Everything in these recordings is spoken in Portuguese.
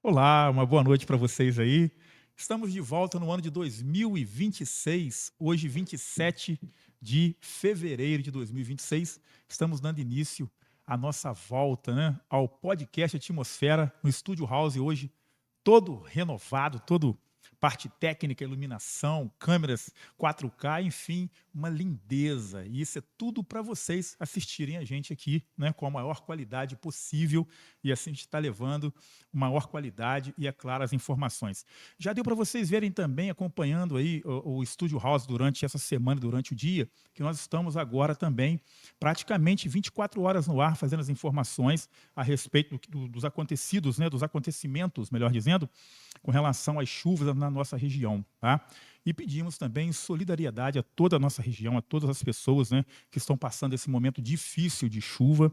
Olá, uma boa noite para vocês aí. Estamos de volta no ano de 2026, hoje 27 de fevereiro de 2026. Estamos dando início à nossa volta, né, ao podcast Atmosfera no Estúdio House hoje, todo renovado, todo parte técnica, iluminação, câmeras 4K, enfim, uma lindeza. E isso é tudo para vocês assistirem a gente aqui, né, com a maior qualidade possível. E assim a gente está levando maior qualidade e, é claro, as informações. Já deu para vocês verem também, acompanhando aí o Estúdio House durante essa semana, durante o dia, que nós estamos agora também praticamente 24 horas no ar, fazendo as informações a respeito dos acontecidos, né, dos acontecimentos, melhor dizendo, com relação às chuvas na nossa região, tá? E pedimos também solidariedade a toda a nossa região, a todas as pessoas, né, que estão passando esse momento difícil de chuva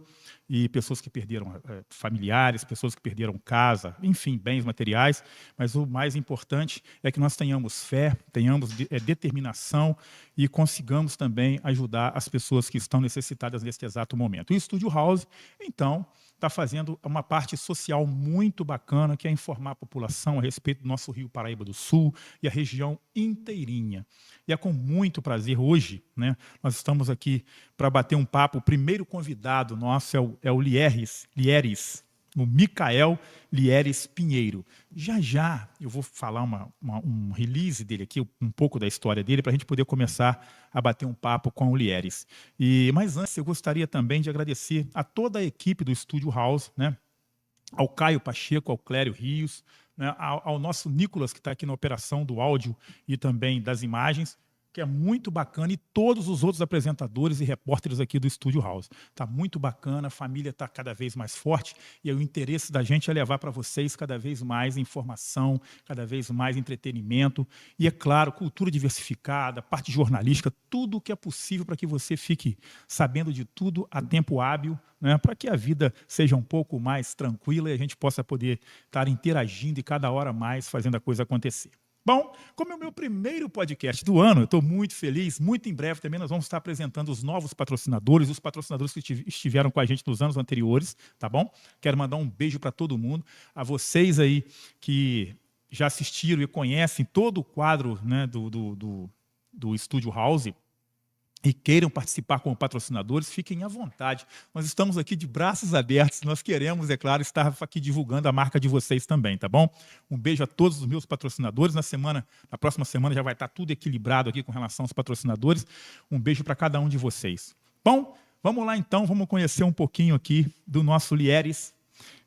e pessoas que perderam familiares, pessoas que perderam casa, enfim, bens materiais. Mas o mais importante é que nós tenhamos fé, tenhamos determinação e consigamos também ajudar as pessoas que estão necessitadas neste exato momento. E o Estúdio House, então, está fazendo uma parte social muito bacana, que é informar a população a respeito do nosso Rio Paraíba do Sul e a região inteirinha. E é com muito prazer hoje, né, nós estamos aqui para bater um papo. O primeiro convidado nosso é o Lieres, o Micael Lieres Pinheiro. Já já eu vou falar um release dele aqui, um pouco da história dele, para a gente poder começar a bater um papo com o Lieres. Mas antes eu gostaria também de agradecer a toda a equipe do Estúdio House, né? Ao Caio Pacheco, ao Clério Rios, né? ao nosso Nicolas, que está aqui na operação do áudio e também das imagens, que é muito bacana, e todos os outros apresentadores e repórteres aqui do Estúdio House. Está muito bacana, a família está cada vez mais forte, e o interesse da gente é levar para vocês cada vez mais informação, cada vez mais entretenimento, e, é claro, cultura diversificada, parte jornalística, tudo o que é possível para que você fique sabendo de tudo a tempo hábil, né, para que a vida seja um pouco mais tranquila e a gente possa poder estar interagindo e cada hora mais fazendo a coisa acontecer. Bom, como é o meu primeiro podcast do ano, eu estou muito feliz. Muito em breve também nós vamos estar apresentando os novos patrocinadores, os patrocinadores que estiveram com a gente nos anos anteriores, tá bom? Quero mandar um beijo para todo mundo, a vocês aí que já assistiram e conhecem todo o quadro, né, do Estúdio House e queiram participar como patrocinadores, fiquem à vontade. Nós estamos aqui de braços abertos, nós queremos, é claro, estar aqui divulgando a marca de vocês também, tá bom? Um beijo a todos os meus patrocinadores. Na próxima semana já vai estar tudo equilibrado aqui com relação aos patrocinadores. Um beijo para cada um de vocês. Bom, vamos lá então, vamos conhecer um pouquinho aqui do nosso Lieres,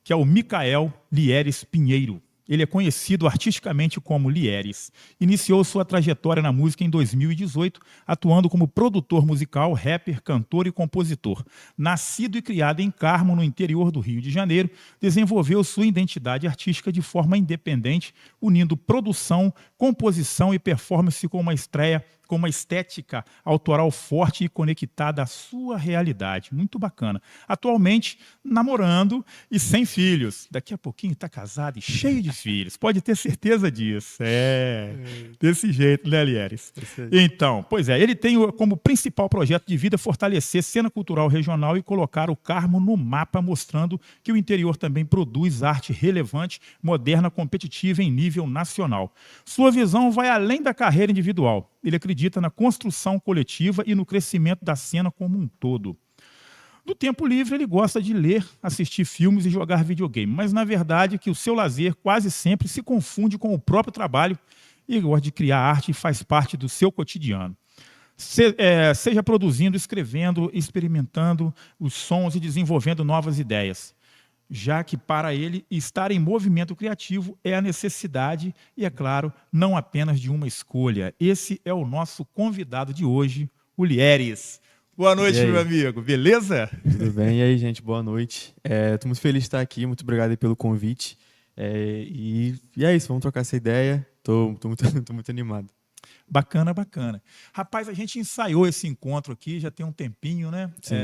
que é o Micael Lieres Pinheiro. Ele é conhecido artisticamente como Lieres. Iniciou sua trajetória na música em 2018, atuando como produtor musical, rapper, cantor e compositor. Nascido e criado em Carmo, no interior do Rio de Janeiro, desenvolveu sua identidade artística de forma independente, unindo produção, composição e performance com uma estética autoral forte e conectada à sua realidade. Muito bacana. Atualmente, namorando e sem filhos. Daqui a pouquinho está casado e cheio de filhos. Pode ter certeza disso. Desse jeito, né, Lieres? Então, pois é, ele tem como principal projeto de vida fortalecer a cena cultural regional e colocar o Carmo no mapa, mostrando que o interior também produz arte relevante, moderna, competitiva em nível nacional. Sua visão vai além da carreira individual. Ele acredita na construção coletiva e no crescimento da cena como um todo. No tempo livre, ele gosta de ler, assistir filmes e jogar videogame, mas, na verdade, que o seu lazer quase sempre se confunde com o próprio trabalho e gosta de criar arte e faz parte do seu cotidiano. Seja produzindo, escrevendo, experimentando os sons e desenvolvendo novas ideias, já que para ele estar em movimento criativo é a necessidade e, é claro, não apenas de uma escolha. Esse é o nosso convidado de hoje, o Lieres. Boa noite, meu amigo. Beleza? Tudo bem? E aí, gente? Boa noite. Estou muito feliz de estar aqui. Muito obrigado aí pelo convite. E é isso, vamos trocar essa ideia. Tô muito animado. Bacana, bacana. Rapaz, a gente ensaiou esse encontro aqui já tem um tempinho, né? Sim.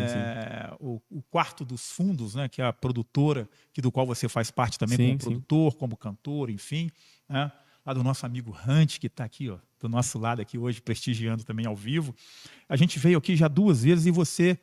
O Quarto dos Fundos, né? Que é a produtora do qual você faz parte também, Sim, como produtor, como cantor, enfim, né? Lá do nosso amigo Hunt, que está aqui, ó, do nosso lado aqui hoje, prestigiando também ao vivo. A gente veio aqui já 2 vezes e você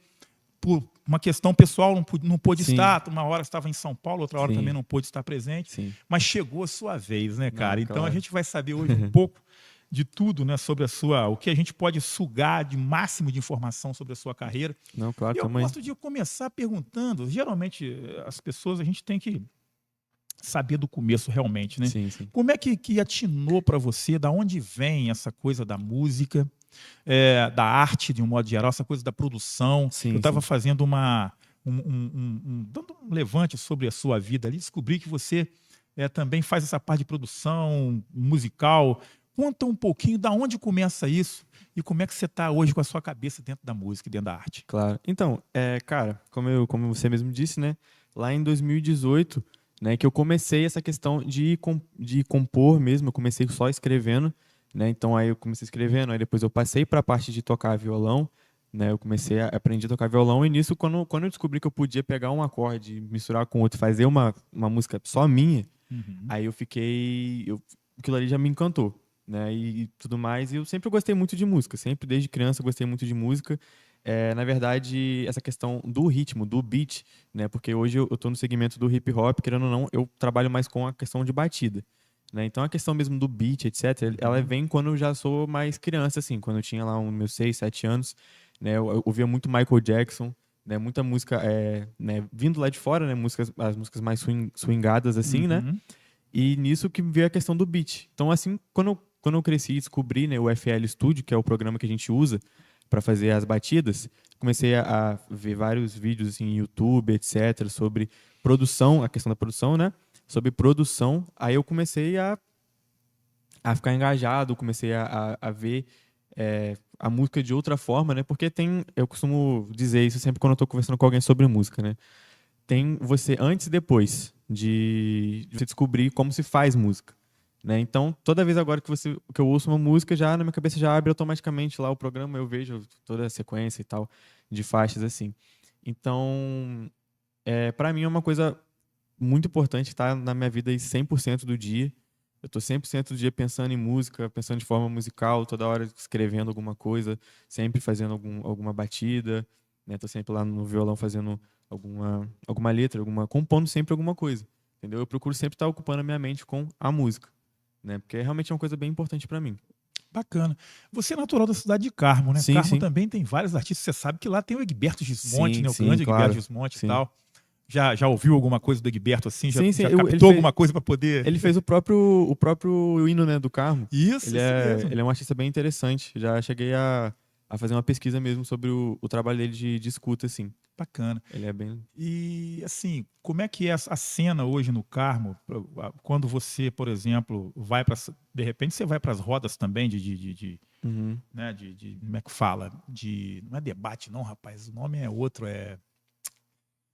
por uma questão pessoal não pôde Sim. estar, uma hora estava em São Paulo, outra hora Sim. também não pôde estar presente, Sim. mas chegou a sua vez, né, cara? Não, Então a claro. gente vai saber hoje um pouco de tudo, né, sobre o que a gente pode sugar de máximo de informação sobre a sua carreira. Não, claro, E eu também. gosto de começar perguntando, geralmente as pessoas, a gente tem que saber do começo realmente, né? Sim, sim. Como é que atinou para você, da onde vem essa coisa da música, da arte de um modo geral, essa coisa da produção? Sim, Eu estava sim. fazendo dando um levante sobre a sua vida ali, descobri que você também faz essa parte de produção musical. Conta um pouquinho da onde começa isso e como é que você está hoje com a sua cabeça dentro da música e dentro da arte. Claro. Então, cara, como você mesmo disse, né? Lá em 2018, né, que eu comecei essa questão de compor mesmo, eu comecei só escrevendo, né? Então aí eu comecei escrevendo, aí depois eu passei para a parte de tocar violão, né? Eu comecei a aprender a tocar violão e nisso, quando eu descobri que eu podia pegar um acorde, misturar com outro, fazer uma música só minha, aí aquilo ali já me encantou, né? E tudo mais. E eu sempre gostei muito de música, sempre desde criança eu gostei muito de música. Na verdade, essa questão do ritmo, do beat, né? Porque hoje eu tô no segmento do hip hop, querendo ou não, eu trabalho mais com a questão de batida, né? Então a questão mesmo do beat, etc, ela vem quando eu já sou mais criança, assim, quando eu tinha lá uns meus 6, 7 anos, né? Eu ouvia muito Michael Jackson, né? Muita música, né? Vindo lá de fora, né? As músicas mais swingadas, assim, né? E nisso que veio a questão do beat. Então, assim, quando eu cresci e descobri, né, o FL Studio, que é o programa que a gente usa para fazer as batidas, comecei a ver vários vídeos assim, em YouTube, etc., sobre produção, a questão da produção, né? Sobre produção. Aí eu comecei a ficar engajado, comecei a ver a música de outra forma, né? Porque eu costumo dizer isso sempre quando eu estou conversando com alguém sobre música, né? Tem você antes e depois de você descobrir como se faz música, né? Então, toda vez agora que eu ouço uma música, já na minha cabeça já abre automaticamente lá o programa, eu vejo toda a sequência e tal de faixas assim. Então, para mim é uma coisa muito importante estar na minha vida aí 100% do dia. Eu tô 100% do dia pensando em música, pensando de forma musical, toda hora escrevendo alguma coisa, sempre fazendo alguma batida, né? Tô sempre lá no violão fazendo alguma letra, compondo sempre alguma coisa, entendeu? Eu procuro sempre estar ocupando a minha mente com a música, né? Porque realmente é uma coisa bem importante para mim. Bacana. Você é natural da cidade de Carmo, né? Sim, Carmo sim. também tem vários artistas. Você sabe que lá tem o Egberto Gismonte, Sim, né? O sim, grande Egberto claro. Sim. E Sim. tal. Já ouviu alguma coisa do Egberto assim? Sim, sim. Já Ele captou alguma coisa para poder... Ele fez o próprio hino, né, do Carmo. Isso mesmo. Ele é um artista bem interessante. Já cheguei a fazer uma pesquisa mesmo sobre o trabalho dele de escuta, assim. Bacana. Ele é bem... E, assim, como é que é a cena hoje no Carmo? Quando você, por exemplo, vai para... De repente você vai para as rodas também né, como é que fala? Não é debate não, rapaz. O nome é outro,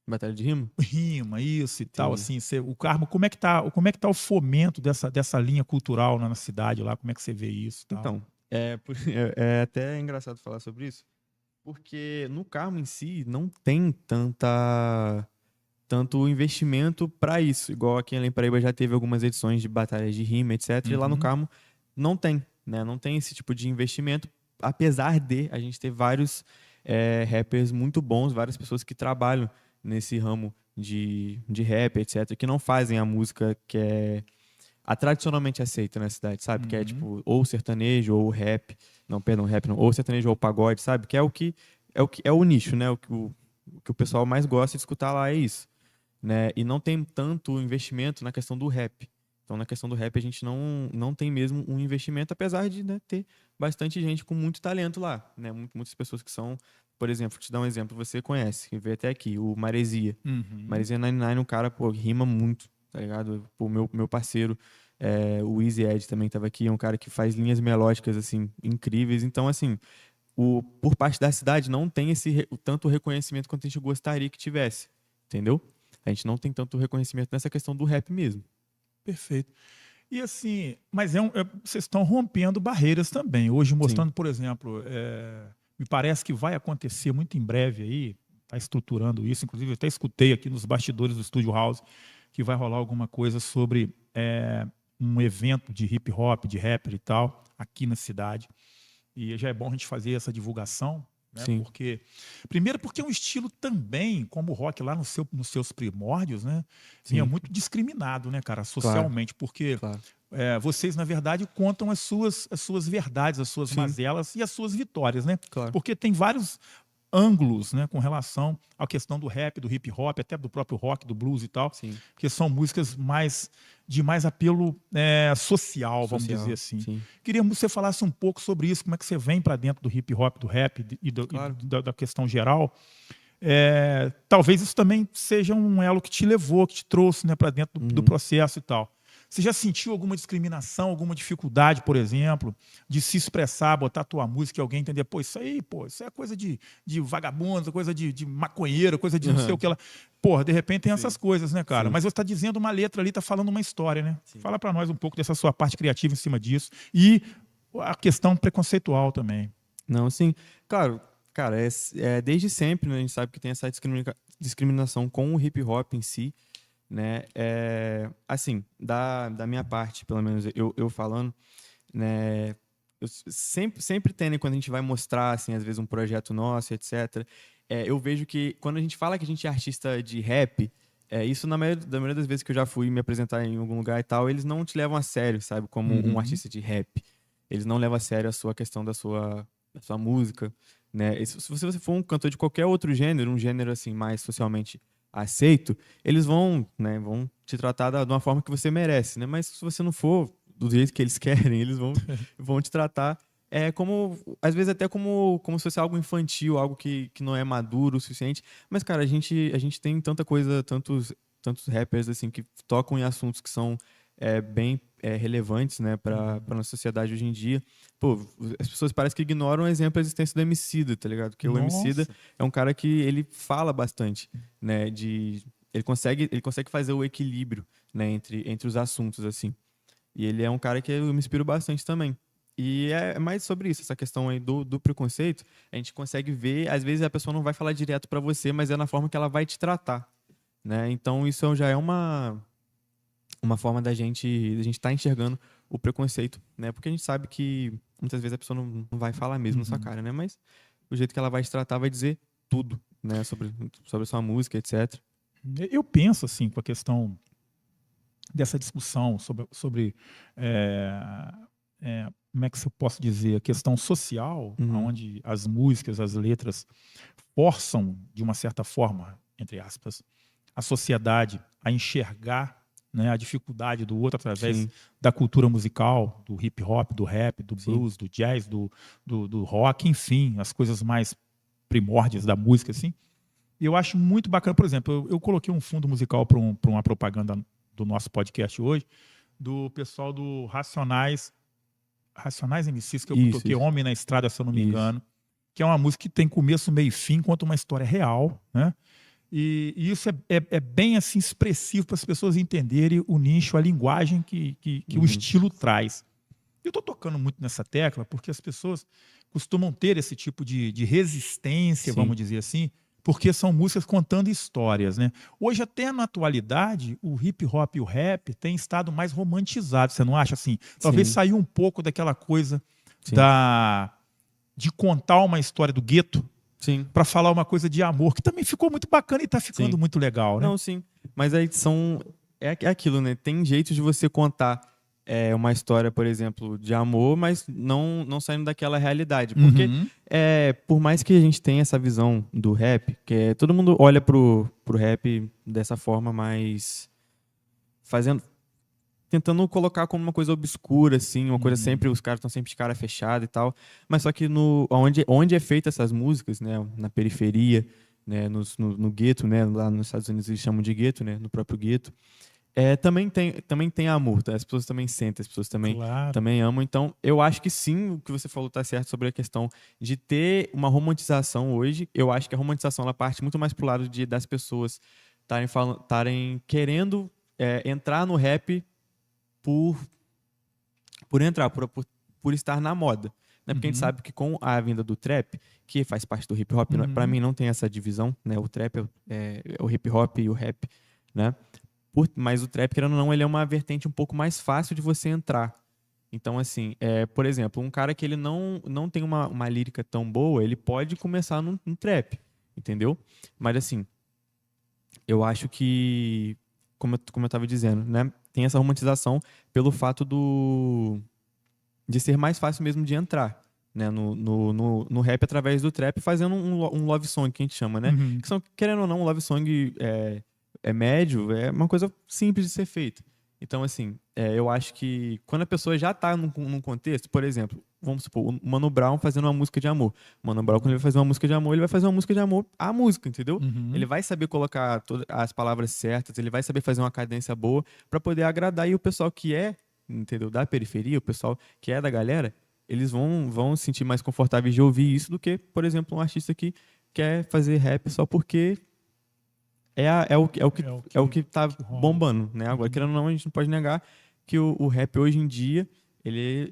Batalha de rima? rima, isso e tal, Entendi. assim, o Carmo, como é que tá o fomento dessa linha cultural lá na cidade, lá, como é que você vê isso e tal? Então, é até engraçado falar sobre isso, porque no Carmo em si não tem tanto investimento para isso, igual aqui em Além Paraíba já teve algumas edições de batalhas de rima, etc. E lá no Carmo não tem, né? Não tem esse tipo de investimento, apesar de a gente ter vários rappers muito bons, várias pessoas que trabalham nesse ramo de rap, etc., que não fazem a música que é a tradicionalmente aceita na cidade, sabe? Que é tipo ou sertanejo ou rap, não, perdão, rap não, ou sertanejo ou pagode, sabe? Que é o nicho, né? O que o pessoal mais gosta de escutar lá é isso, né? E não tem tanto investimento na questão do rap. Então, na questão do rap, a gente não tem mesmo um investimento, apesar de, né, ter bastante gente com muito talento lá, né? Muitas pessoas que são, por exemplo, vou te dar um exemplo, você conhece, que veio até aqui, o Maresia. Maresia 99, um cara, pô, rima muito, tá ligado? Pô, meu parceiro, o Easy Ed também estava aqui, é um cara que faz linhas melódicas, assim, incríveis. Então, assim, por parte da cidade não tem tanto reconhecimento quanto a gente gostaria que tivesse, entendeu? A gente não tem tanto reconhecimento nessa questão do rap mesmo. Perfeito. E assim, mas vocês estão rompendo barreiras também. Hoje, mostrando, Sim. por exemplo, me parece que vai acontecer muito em breve aí, está estruturando isso, inclusive eu até escutei aqui nos bastidores do Studio House que vai rolar alguma coisa sobre um evento de hip hop, de rapper e tal, aqui na cidade. E já é bom a gente fazer essa divulgação, né? Sim, Primeiro porque é um estilo também, como o rock lá nos seus primórdios, né? Vinha sim, muito discriminado, né, cara, claro, socialmente, porque claro. vocês, na verdade, contam as suas verdades, as suas Sim, mazelas e as suas vitórias, né? claro. Porque tem vários ângulos, né, com relação à questão do rap, do hip hop, até do próprio rock, do blues e tal, Sim, que são músicas de mais apelo social, vamos dizer social, assim. sim, Queria que você falasse um pouco sobre isso, como é que você vem para dentro do hip hop, do rap claro. da questão geral. Talvez isso também seja um elo que te levou, que te trouxe, né, para dentro do Uhum. processo e tal. Você já sentiu alguma discriminação, alguma dificuldade, por exemplo, de se expressar, botar a tua música e alguém entender, pô, isso é coisa de vagabundo, coisa de maconheiro, coisa de não sei o Aham. que lá. Porra, de repente tem essas Sim, coisas, né, cara? sim, Mas você está dizendo uma letra ali, está falando uma história, né? sim. Fala para nós um pouco dessa sua parte criativa em cima disso e a questão preconceitual também. Não, sim. Claro, cara, desde sempre, né, a gente sabe que tem essa discriminação com o hip hop em si, né? Assim, da minha parte, pelo menos eu falando, né? Sempre tem, né, quando a gente vai mostrar, assim, às vezes um projeto nosso, etc. Eu vejo que quando a gente fala que a gente é artista de rap, isso da maioria das vezes que eu já fui me apresentar em algum lugar e tal, eles não te levam a sério, sabe? Como um Uhum. artista de rap. Eles não levam a sério a sua questão da sua música, né? E se você for um cantor de qualquer outro gênero, um gênero assim mais socialmente aceito, eles vão, né, vão te tratar de uma forma que você merece, né? Mas se você não for do jeito que eles querem, eles vão te tratar como, às vezes até como se fosse algo infantil, algo que não é maduro o suficiente. Mas, cara, a gente tem tanta coisa, tantos rappers assim que tocam em assuntos que são bem relevantes, né, para nossa sociedade hoje em dia. Pô, as pessoas parecem que ignoram o exemplo da existência do Emicida, tá ligado? Porque o Emicida Nossa. é um cara que ele fala bastante, né, ele consegue fazer o equilíbrio, né, entre os assuntos, assim. E ele é um cara que eu me inspiro bastante também. E é mais sobre isso, essa questão aí do preconceito. A gente consegue ver, às vezes a pessoa não vai falar direto pra você, mas é na forma que ela vai te tratar, né? Então isso já é uma forma da gente estar enxergando o preconceito, né? Porque a gente sabe que muitas vezes a pessoa não vai falar mesmo na sua Uhum. cara, né? Mas o jeito que ela vai te tratar vai dizer tudo, né? Sobre a sua música, etc. Eu penso assim com a questão dessa discussão sobre como é que eu posso dizer, a questão social, Uhum. onde as músicas, as letras forçam, de uma certa forma, entre aspas, a sociedade a enxergar, né, a dificuldade do outro através Sim, da cultura musical, do hip hop, do rap, do sim. blues, do jazz, do rock, enfim, as coisas mais primórdias da música, assim. E eu acho muito bacana, por exemplo, eu coloquei um fundo musical para uma propaganda do nosso podcast hoje, do pessoal do Racionais MCs, que eu Isso, toquei isso. Homem na Estrada, se eu não me Isso. engano, que é uma música que tem começo, meio e fim, conta uma história real, né? E isso é bem assim expressivo para as pessoas entenderem o nicho, a linguagem que o Uhum. estilo traz. Eu estou tocando muito nessa tecla porque as pessoas costumam ter esse tipo de resistência, vamos Sim, dizer assim, porque são músicas contando histórias, né? Hoje, até na atualidade, o hip hop e o rap têm estado mais romantizados, você não acha assim? Talvez sim, saiu um pouco daquela coisa sim, da de contar uma história do gueto sim, para falar uma coisa de amor, que também ficou muito bacana e está ficando sim. muito legal, né? Não, sim. Mas aí é aquilo, né? Tem jeito de você contar uma história, por exemplo, de amor, mas não saindo daquela realidade. Porque Uhum. por mais que a gente tenha essa visão do rap, todo mundo olha pro rap dessa forma mais fazendo, tentando colocar como uma coisa obscura, assim, uma coisa Uhum. sempre, os caras estão sempre de cara fechada e tal. Mas só que onde é feita essas músicas, né, na periferia, né, no gueto, né, lá nos Estados Unidos eles chamam de gueto, né, no próprio gueto, também tem amor, tá? As pessoas também sentem, as pessoas também, Claro. também amam. Então, eu acho que sim, o que você falou tá certo sobre a questão de ter uma romantização hoje. Eu acho que a romantização ela parte muito mais pro lado das pessoas estarem querendo entrar no rap por, por entrar, por estar na moda. Né? Porque a gente Uhum. sabe que com a vinda do trap, que faz parte do hip hop, para Uhum. mim não tem essa divisão, né? O trap é o hip hop e o rap, né? Mas o trap, querendo ou não, ele é uma vertente um pouco mais fácil de você entrar, Então, assim, por exemplo, um cara que ele não tem uma lírica tão boa, ele pode começar num trap, entendeu? Mas, assim, eu acho que, como eu estava dizendo, né, tem essa romantização pelo fato de ser mais fácil mesmo de entrar, né, no rap através do trap, fazendo um love song que a gente chama, né? Uhum. Que são, querendo ou não, um love song médio, é uma coisa simples de ser feita. Então, assim, eu acho que quando a pessoa já está num contexto, por exemplo, vamos supor, o Mano Brown fazendo uma música de amor. O Mano Brown, quando ele vai fazer uma música de amor, ele vai fazer uma música de amor à música, entendeu? Ele Uhum. vai saber colocar todas as palavras certas, ele vai saber fazer uma cadência boa para poder agradar e o pessoal que entendeu, da periferia, o pessoal que é da galera, eles vão se sentir mais confortáveis de ouvir isso do que, por exemplo, um artista que quer fazer rap só porque É o é o que tá que rola. bombando, né? Agora, Uhum. querendo ou não, a gente não pode negar que o rap hoje em dia, ele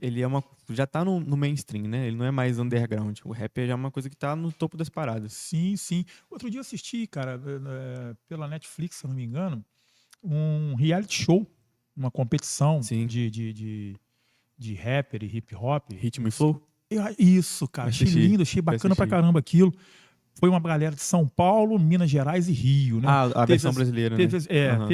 já tá no mainstream, né? Ele não é mais underground. O rap já é uma coisa que tá no topo das paradas. Sim, sim. Outro dia eu assisti, cara, pela Netflix, se eu não me engano, um reality show, uma competição Sim. de rapper e hip hop. Ritmo Não e sei- flow? Isso, cara, achei Assisti. lindo, achei Eu bacana pra assisti. caramba aquilo. Foi uma galera de São Paulo, Minas Gerais e Rio, né? Ah, a Teve, versão brasileira, né? Aham.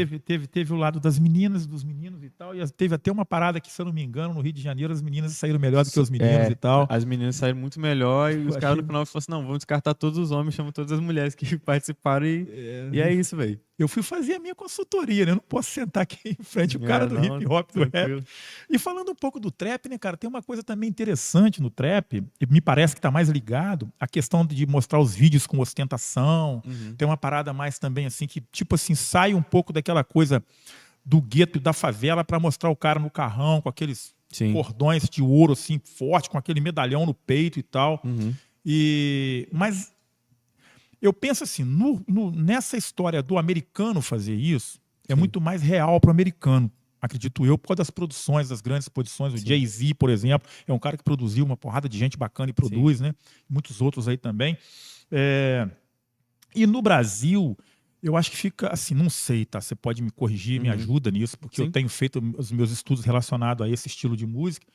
teve o lado das meninas, dos meninos e tal, e teve até uma parada que, se eu não me engano, no Rio de Janeiro, as meninas saíram melhor do que os meninos e tal. As meninas saíram muito melhor e os caras Achei, no final falaram assim, não, vamos descartar todos os homens, chama todas as mulheres que participaram e é isso, velho. eu fui fazer a minha consultoria, né? Eu não posso sentar aqui em frente o cara do Não, hip hop, do rap. tranquilo. E falando um pouco do trap, né, cara, tem uma coisa também interessante no trap, e me parece que está mais ligado à questão de mostrar os vídeos com ostentação. Uhum. Tem uma parada mais também assim que, tipo assim, sai um pouco daquela coisa do gueto e da favela para mostrar o cara no carrão com aqueles Sim. cordões de ouro assim forte, com aquele medalhão no peito e tal. Uhum. Mas eu penso assim, nessa história do americano fazer isso, é Sim. muito mais real para o americano, acredito eu, por causa das produções, das grandes produções. O Sim. Jay-Z, por exemplo, é um cara que produziu uma porrada de gente bacana e produz, né? Muitos outros aí também. E no Brasil, eu acho que fica assim, não sei, tá? Você pode me corrigir, me Uhum. ajuda nisso, porque eu Sim. tenho feito os meus estudos relacionados a esse estilo de música.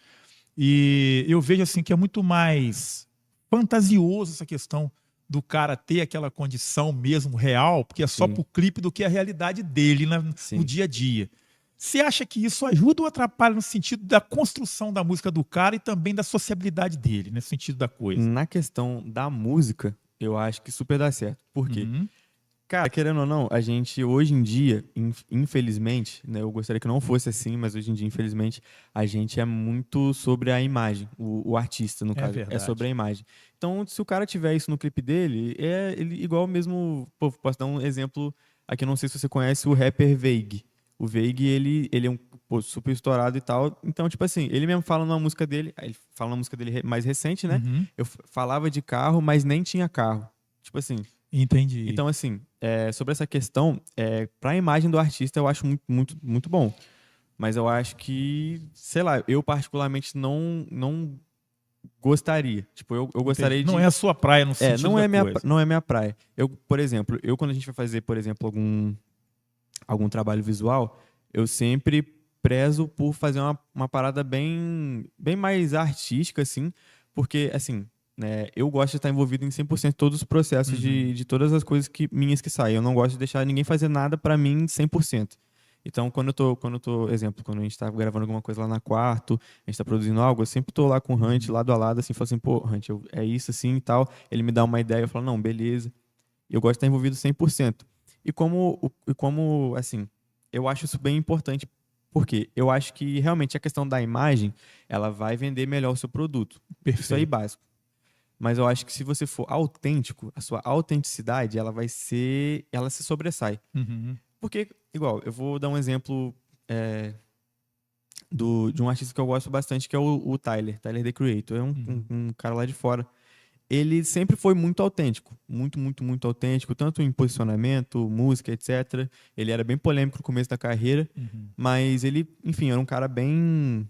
E eu vejo assim que é muito mais fantasioso essa questão do cara ter aquela condição mesmo real, porque é só Sim. pro clipe, do que a realidade dele no Sim. dia a dia. Você acha que isso ajuda ou atrapalha no sentido da construção da música do cara e também da sociabilidade dele, nesse sentido da coisa? Na questão da música, eu acho que super dá certo. Por quê? Uhum. Cara, querendo ou não, a gente hoje em dia, infelizmente, né, eu gostaria que não fosse assim, mas hoje em dia, infelizmente, a gente é muito sobre a imagem, o artista, no É caso, é verdade. sobre a imagem. Então, se o cara tiver isso no clipe dele, ele igual mesmo, pô, posso dar um exemplo aqui, eu não sei se você conhece o rapper Veig. O Veig, ele é um pô, super estourado e tal, então, tipo assim, ele mesmo fala numa música dele, ele fala numa música dele mais recente, né, Uhum. eu falava de carro, mas nem tinha carro. Tipo assim, Entendi. então, assim, sobre essa questão, para a imagem do artista, eu acho muito, muito, muito bom. Mas eu acho que, sei lá, eu particularmente não gostaria. Tipo, eu gostaria Não de. é a sua praia no sentido Não da é coisa. não é minha praia. Eu, por exemplo, quando a gente vai fazer, por exemplo, algum trabalho visual, eu sempre prezo por fazer uma parada bem mais artística, assim, porque, assim, né, eu gosto de estar envolvido em 100% todos os processos Uhum. de todas as coisas minhas que saem. Eu não gosto de deixar ninguém fazer nada para mim 100%. Então, exemplo, quando a gente tá gravando alguma coisa lá na quarto, a gente tá produzindo algo, eu sempre tô lá com o Hunt, lado a lado, assim, falo assim, pô, Hunt, é isso assim e tal. Ele me dá uma ideia, eu falo, não, beleza. Eu gosto de estar envolvido 100%. E como, assim, eu acho isso bem importante, porque eu acho que realmente a questão da imagem, ela vai vender melhor o seu produto. Isso aí Perfeito. básico. Mas eu acho que se você for autêntico, a sua autenticidade, ela se sobressai. Uhum. Porque, igual, eu vou dar um exemplo de um artista que eu gosto bastante, que é o Tyler The Creator. É um cara lá de fora. Ele sempre foi muito autêntico. Muito, muito, muito autêntico, tanto em posicionamento, música, etc. Ele era bem polêmico no começo da carreira, mas ele, enfim, era um cara bem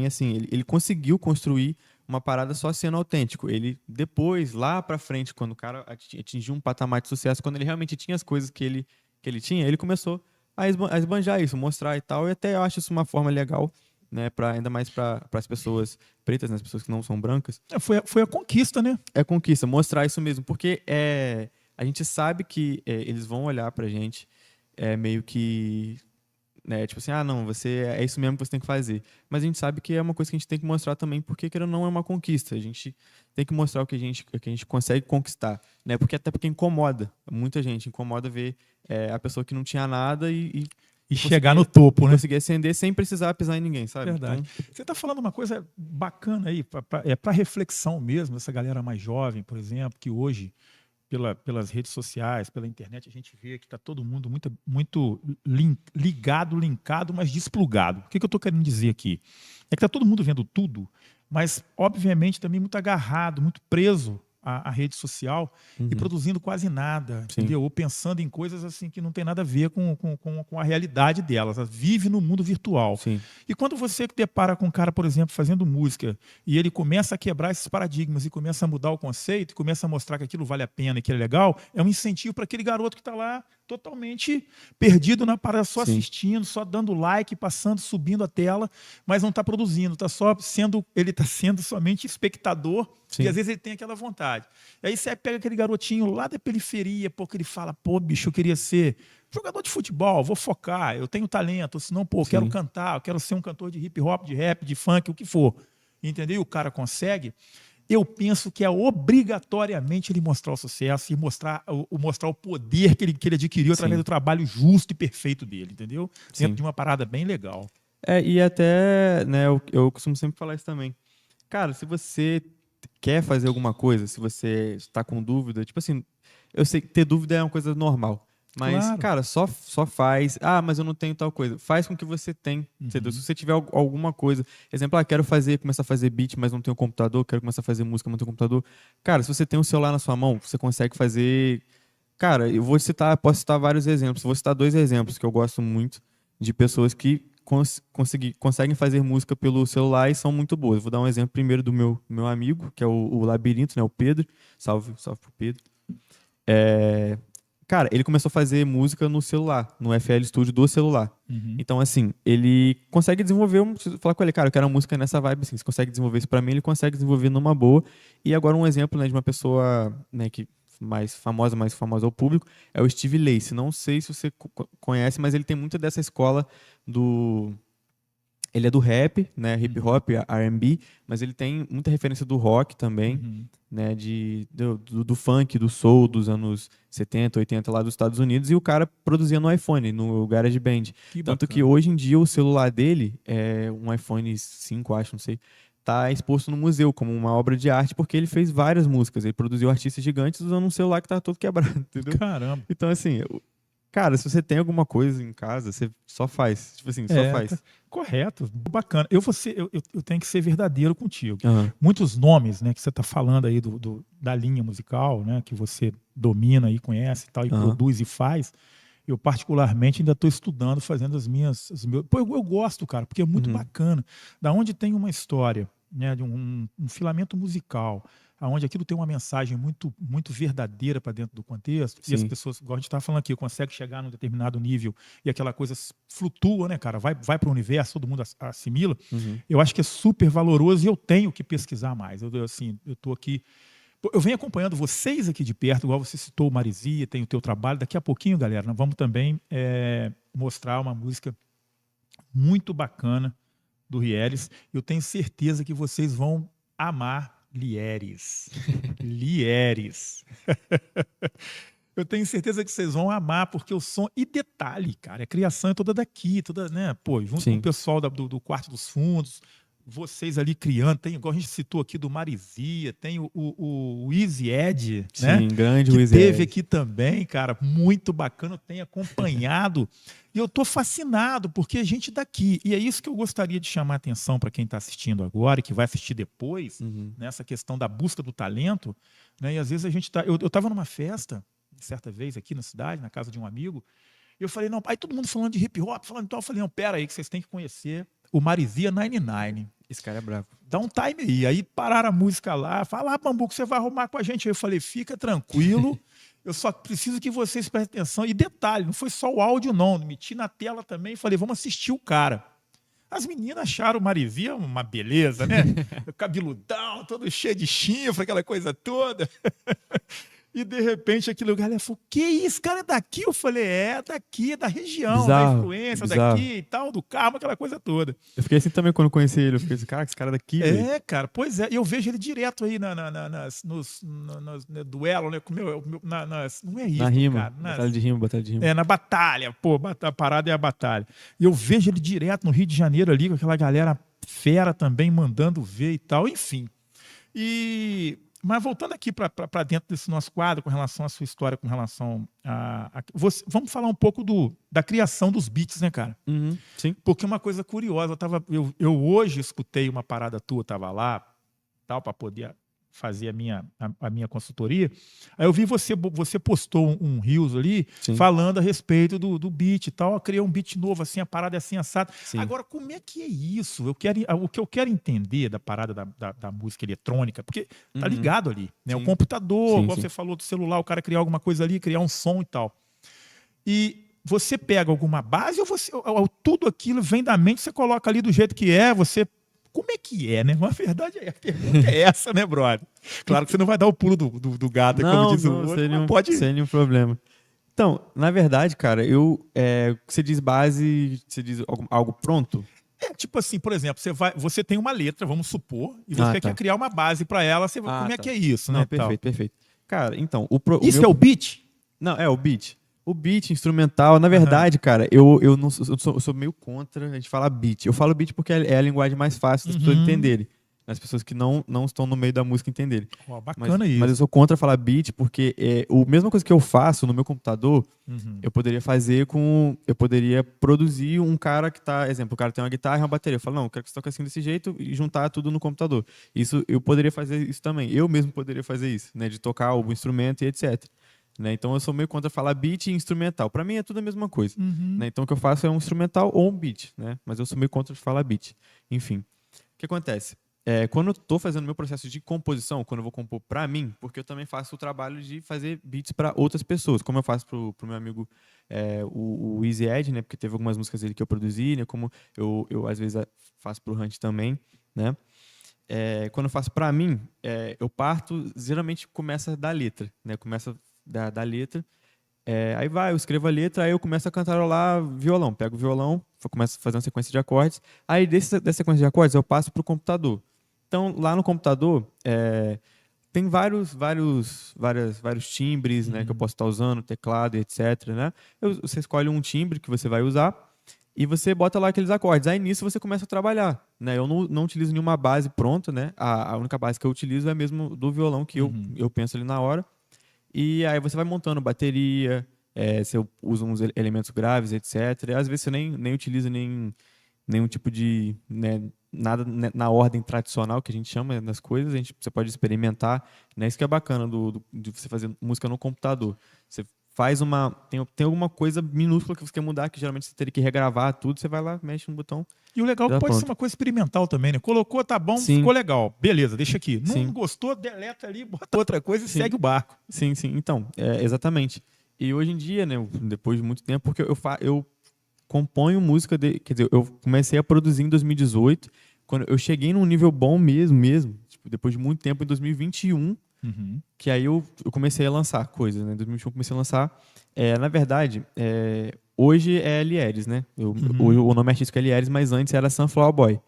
assim, ele conseguiu construir uma parada só sendo autêntico. Ele depois, lá pra frente, quando o cara atingiu um patamar de sucesso, quando ele realmente tinha as coisas que ele tinha, ele começou a esbanjar isso, mostrar e tal, e até eu acho isso uma forma legal né, ainda mais para as pessoas pretas, né, as pessoas que não são brancas. Foi a conquista, né? É conquista, mostrar isso mesmo, porque a gente sabe que eles vão olhar pra gente meio que, né, tipo assim, não, é isso mesmo que você tem que fazer. Mas a gente sabe que é uma coisa que a gente tem que mostrar também, porque querendo ou não é uma conquista. A gente tem que mostrar o que a gente consegue conquistar, né? Porque incomoda, muita gente incomoda ver a pessoa que não tinha nada e chegar no topo, né? Conseguir ascender sem precisar pisar em ninguém, sabe? Verdade. Então, você está falando uma coisa bacana aí, para reflexão mesmo, essa galera mais jovem, por exemplo, que hoje, pelas redes sociais, pela internet, a gente vê que está todo mundo muito ligado, linkado, mas desplugado. O que eu estou querendo dizer aqui? É que está todo mundo vendo tudo, mas, obviamente, também muito agarrado, muito preso à rede social e produzindo quase nada, Sim. entendeu? Ou pensando em coisas assim que não tem nada a ver com a realidade delas. Ela vive no mundo virtual. Sim. E quando você depara com um cara, por exemplo, fazendo música e ele começa a quebrar esses paradigmas e começa a mudar o conceito e começa a mostrar que aquilo vale a pena e que é legal, é um incentivo para aquele garoto que está lá totalmente perdido na parada, só Sim. assistindo, só dando like, passando, subindo a tela, mas não está produzindo, ele está sendo somente espectador. Sim. E às vezes ele tem aquela vontade. E aí você pega aquele garotinho lá da periferia, porque ele fala, pô, bicho, eu queria ser jogador de futebol, vou focar, eu tenho talento, senão, pô, eu quero cantar, eu quero ser um cantor de hip hop, de rap, de funk, o que for. Entendeu? E o cara consegue. Eu penso que é obrigatoriamente ele mostrar o sucesso e mostrar o poder que ele adquiriu através do trabalho justo e perfeito dele, entendeu? Dentro de uma parada bem legal. E até, né, eu costumo sempre falar isso também. Cara, se você quer fazer alguma coisa, se você está com dúvida, tipo assim, eu sei que ter dúvida é uma coisa normal, mas, Claro. cara, só faz. Mas eu não tenho tal coisa. Faz com o que você tem. Se você tiver alguma coisa, exemplo, quero começar a fazer beat, mas não tenho computador, quero começar a fazer música, mas não tenho computador. Cara, se você tem um celular na sua mão, você consegue fazer. Cara, posso citar vários exemplos. Vou citar 2 exemplos que eu gosto muito de pessoas que conseguem fazer música pelo celular e são muito boas. Vou dar um exemplo primeiro do meu amigo, que é o Labirinto, né? O Pedro. Salve pro Pedro. Cara, ele começou a fazer música no celular, no FL Studio do celular. Então, assim, ele consegue desenvolver, falar com ele, cara, eu quero uma música nessa vibe, assim, você consegue desenvolver isso pra mim, ele consegue desenvolver numa boa. E agora um exemplo, né, de uma pessoa, né, que mais famosa ao público, é o Steve Lacy. Não sei se você conhece, mas ele tem muito dessa escola Ele é do rap, né, hip hop, R&B, mas ele tem muita referência do rock também, né, do funk, do soul dos anos 70, 80 lá dos Estados Unidos, e o cara produzia no iPhone, no GarageBand. Tanto que hoje em dia o celular dele é um iPhone 5, acho, não sei, tá exposto no museu como uma obra de arte, porque ele fez várias músicas, ele produziu artistas gigantes usando um celular que tava todo quebrado, entendeu? Caramba. Então, assim, cara, se você tem alguma coisa em casa, você só faz. Tipo assim, só faz. Correto, bacana. Eu tenho que ser verdadeiro contigo. Uhum. Muitos nomes, né, que você está falando aí da linha musical, né, que você domina e conhece e tal, e produz e faz. Eu, particularmente, ainda estou estudando, fazendo Pô, eu gosto, cara, porque é muito bacana. Da onde tem uma história, né, de um filamento musical, onde aquilo tem uma mensagem muito, muito verdadeira para dentro do contexto, e as pessoas, igual a gente estava falando aqui, conseguem chegar num determinado nível e aquela coisa flutua, né, cara? Vai para o universo, todo mundo assimila. Eu acho que é super valoroso e eu tenho que pesquisar mais. Eu estou aqui. Eu venho acompanhando vocês aqui de perto, igual você citou o Marizia, tem o teu trabalho. Daqui a pouquinho, galera, nós vamos também mostrar uma música muito bacana do Rieles. Eu tenho certeza que vocês vão amar Lieres. Lieres. Eu tenho certeza que vocês vão amar, porque o som... E detalhe, cara, a criação é toda daqui, toda, né? Pô, junto com o pessoal do Quarto dos Fundos, vocês ali criando, tem, igual a gente citou aqui do Marizia, tem o Easy Ed, né? Sim, grande que Easy teve Ed. aqui também, cara, muito bacana, tem acompanhado. E eu tô fascinado, porque a gente daqui, e é isso que eu gostaria de chamar a atenção para quem está assistindo agora e que vai assistir depois, nessa questão da busca do talento, né? E às vezes a gente tá... Eu estava numa festa, certa vez aqui na cidade, na casa de um amigo, e eu falei, não, aí todo mundo falando de hip hop, falando, então eu falei, não, pera aí, que vocês têm que conhecer o Marizia 99. Esse cara é bravo. Dá um time aí. Aí pararam a música lá, fala, Bambuco, você vai arrumar com a gente. Aí eu falei, fica tranquilo, eu só preciso que vocês prestem atenção. E detalhe, não foi só o áudio não, meti na tela também e falei, vamos assistir o cara. As meninas acharam o Marivia uma beleza, né? Cabeludão, todo cheio de chifre, aquela coisa toda. E de repente aquele lugar, ela falou, que isso, cara, é daqui? Eu falei, é daqui, é da região, da Bizarro, influência bizarro. daqui e tal, do karma, aquela coisa toda. Eu fiquei assim também quando conheci ele. Eu fiquei assim, cara, esse cara daqui, velho. É, cara, pois é. E eu vejo ele direto aí nos duelos, né? Não é Na isso, rima. cara. Batalha de rima. Na batalha. Pô, a parada é a batalha. E eu vejo ele direto no Rio de Janeiro ali, com aquela galera fera também, mandando ver e tal. Enfim. Mas voltando aqui para dentro desse nosso quadro, com relação à sua história, com relação vamos falar um pouco da criação dos beats, né, cara? Uhum, sim. Porque uma coisa curiosa, eu hoje escutei uma parada tua, estava lá, tal, para poder fazer a minha consultoria. Aí eu vi você postou um Reels ali, Sim. falando a respeito do beat e tal. Eu criei um beat novo, assim, a parada é assim, assado. Sim. Agora, como é que é isso? O que eu quero entender da parada da música eletrônica, porque tá ligado ali, né? Sim. O computador, Sim, igual sim. você falou do celular, o cara criar alguma coisa ali, criar um som e tal. E você pega alguma base ou tudo aquilo vem da mente, você coloca ali do jeito que é, como é que é, né? A verdade a pergunta é essa, né, brother? Claro que você não vai dar o pulo do gato, Não, como diz o não, outro, sem mas nenhum, pode... sem nenhum problema. Então, na verdade, cara, você diz base, você diz algo pronto? É tipo assim, por exemplo, você tem uma letra, vamos supor, e você tá. quer criar uma base para ela, como é tá. que é isso, Não, né? perfeito, tal? perfeito. Cara, então, Isso é o beat? Não, é o beat. O beat instrumental, na verdade, cara, eu sou meio contra a gente falar beat. Eu falo beat porque é a linguagem mais fácil das pessoas entenderem. As pessoas que não estão no meio da música entenderem. Ó, bacana Mas eu isso. sou contra falar beat porque a mesma coisa que eu faço no meu computador, eu poderia fazer eu poderia produzir um cara que tá, exemplo, o cara tem uma guitarra e uma bateria. Eu falo, não, eu quero que você toque assim desse jeito e juntar tudo no computador. Isso, eu poderia fazer isso também. Eu mesmo poderia fazer isso, né, de tocar algum instrumento e etc. Né? Então eu sou meio contra falar beat e instrumental. Para mim é tudo a mesma coisa. Né? Então o que eu faço é um instrumental ou um beat, né? Mas eu sou meio contra falar beat. Enfim, o que acontece? Quando eu estou fazendo meu processo de composição, quando eu vou compor para mim, porque eu também faço o trabalho de fazer beats para outras pessoas, como eu faço pro meu amigo o Easy Ed, né? Porque teve algumas músicas dele que eu produzi, né? Como eu às vezes faço pro Hunt também, né? Quando eu faço para mim, eu parto, geralmente começa da letra, né? Começa da letra, aí eu escrevo a letra, aí eu começo a cantarolar violão, pego o violão, começo a fazer uma sequência de acordes, aí dessa sequência de acordes eu passo para o computador. Então, lá no computador, tem vários timbres, né, que eu posso estar usando, teclado, etc. Né? Você escolhe um timbre que você vai usar e você bota lá aqueles acordes. Aí nisso você começa a trabalhar. Né? Eu não utilizo nenhuma base pronta, né? A única base que eu utilizo é mesmo do violão que eu penso ali na hora. E aí você vai montando bateria, você usa uns elementos graves, etc. E às vezes você nem utiliza nenhum tipo de... Né, nada na ordem tradicional que a gente chama das coisas, você pode experimentar. Né? Isso que é bacana de você fazer música no computador. Você faz tem alguma coisa minúscula que você quer mudar, que geralmente você teria que regravar tudo, você vai lá, mexe no botão. E o legal é que pode ser uma coisa experimental também, né? Colocou, tá bom, Sim. Ficou legal. Beleza, deixa aqui. Sim. Não gostou, deleta ali, bota outra coisa e segue o barco. Sim. Então, exatamente. E hoje em dia, né, depois de muito tempo, porque eu componho música, quer dizer, eu comecei a produzir em 2018, quando eu cheguei num nível bom mesmo, tipo, depois de muito tempo, em 2021, que aí eu comecei a lançar coisas, né? Em 2021 eu comecei a lançar. Na verdade, hoje é Lieres, né? Hoje o nome artístico é Lieres, mas antes era Sunflower Boy.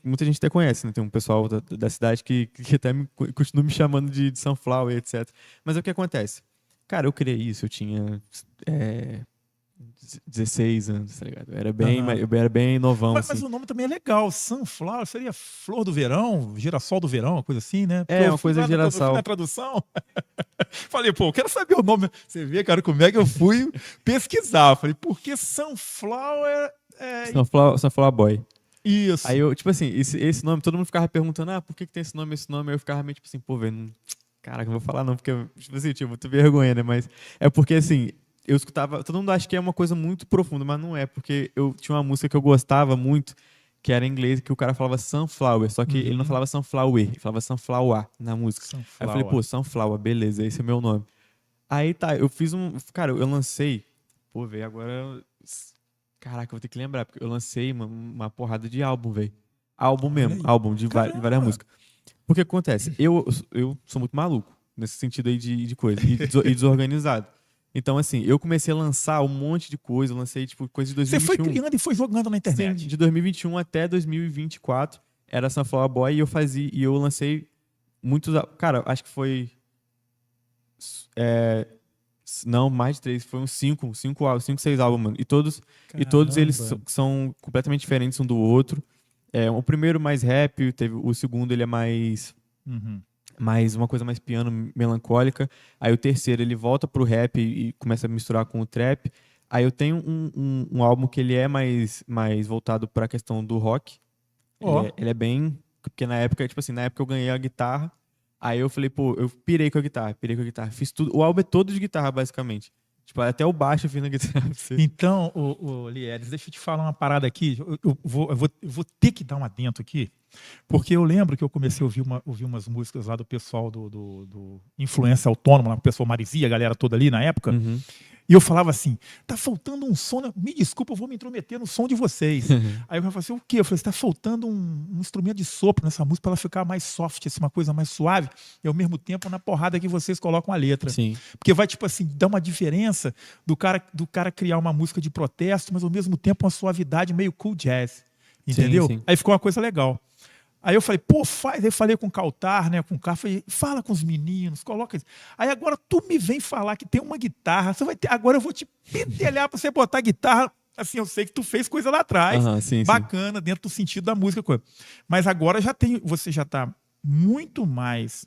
Muita gente até conhece, né? Tem um pessoal da cidade que até continua me chamando de Sunflower, etc. Mas o que acontece? Cara, eu criei isso, eu tinha 16 anos, tá ligado? Eu era bem novão, mas assim. o nome também é legal. Sunflower seria flor do verão, girassol do verão, uma coisa assim, né? Uma coisa de girassol. Eu fui na tradução. Falei, pô, eu quero saber o nome. Você vê, cara, como é que eu fui pesquisar. Falei, por que Sunflower? Sunflower Boy. Isso. Aí eu, tipo assim, esse nome, todo mundo ficava perguntando, por que tem esse nome? Aí eu ficava meio tipo assim, pô, velho, caraca, não vou falar não, porque, tipo assim, tinha muita vergonha, né? Mas é porque, assim, eu escutava, todo mundo acha que é uma coisa muito profunda, mas não é, porque eu tinha uma música que eu gostava muito, que era em inglês, que o cara falava Sunflower, só que ele não falava Sunflower, ele falava Sunflower na música. Sunflower. Aí eu falei, pô, Sunflower, beleza, esse é o meu nome. Aí tá, eu fiz cara, eu lancei, pô, velho, agora... Caraca, eu vou ter que lembrar, porque eu lancei uma porrada de álbum, velho. Álbum Olha mesmo, aí. álbum de Caramba. várias músicas. Porque acontece, eu sou muito maluco nesse sentido aí de coisa, e desorganizado. Então, assim, eu comecei a lançar um monte de coisa, eu lancei, tipo, coisa de Você foi 2021. criando e foi jogando na Sim, internet. de 2021 até 2024 era Sunflower Boy e eu lancei muitos. Cara, acho que foi. é, não, mais de três, foi uns cinco, seis álbuns, mano. E todos eles Caramba. são completamente diferentes um do outro. O primeiro mais rap, o segundo ele é Uhum. mais uma coisa mais piano, melancólica. Aí o terceiro ele volta pro rap e começa a misturar com o trap. Aí eu tenho um álbum que ele é mais voltado para a questão do rock. Ele Ó, é, ele é bem. Porque na época, tipo assim, na época eu ganhei a guitarra. Aí eu falei, pô, eu pirei com a guitarra. Fiz tudo. O álbum é todo de guitarra, basicamente. Tipo, até o baixo eu fiz na guitarra pra você. então, o Lieres, deixa eu te falar uma parada aqui. Eu vou ter que dar um adentro aqui, porque eu lembro que eu comecei a ouvir umas músicas lá do pessoal do Influência Autônoma, lá, o pessoal Marizia, a galera toda ali na época. Uhum. E eu falava assim, tá faltando um som, me desculpa, eu vou me intrometer no som de vocês. Aí eu falava assim, o quê? Eu falei, tá faltando um instrumento de sopro nessa música para ela ficar mais soft, assim, uma coisa mais suave, e ao mesmo tempo na porrada que vocês colocam a letra. Sim. Porque vai, tipo assim, dar uma diferença do cara criar uma música de protesto, mas ao mesmo tempo uma suavidade meio cool jazz. Entendeu? Sim. Aí ficou uma coisa legal. Aí eu falei, pô, faz. Aí falei com o Caltar, né, com o Carlos, falei, fala com os meninos, coloca isso. Aí agora tu me vem falar que tem uma guitarra, você vai ter, agora eu vou te pentelhar pra você botar a guitarra. Assim, eu sei que tu fez coisa lá atrás, Aham, sim. bacana, dentro do sentido da música. Coisa. Mas agora você já tá muito mais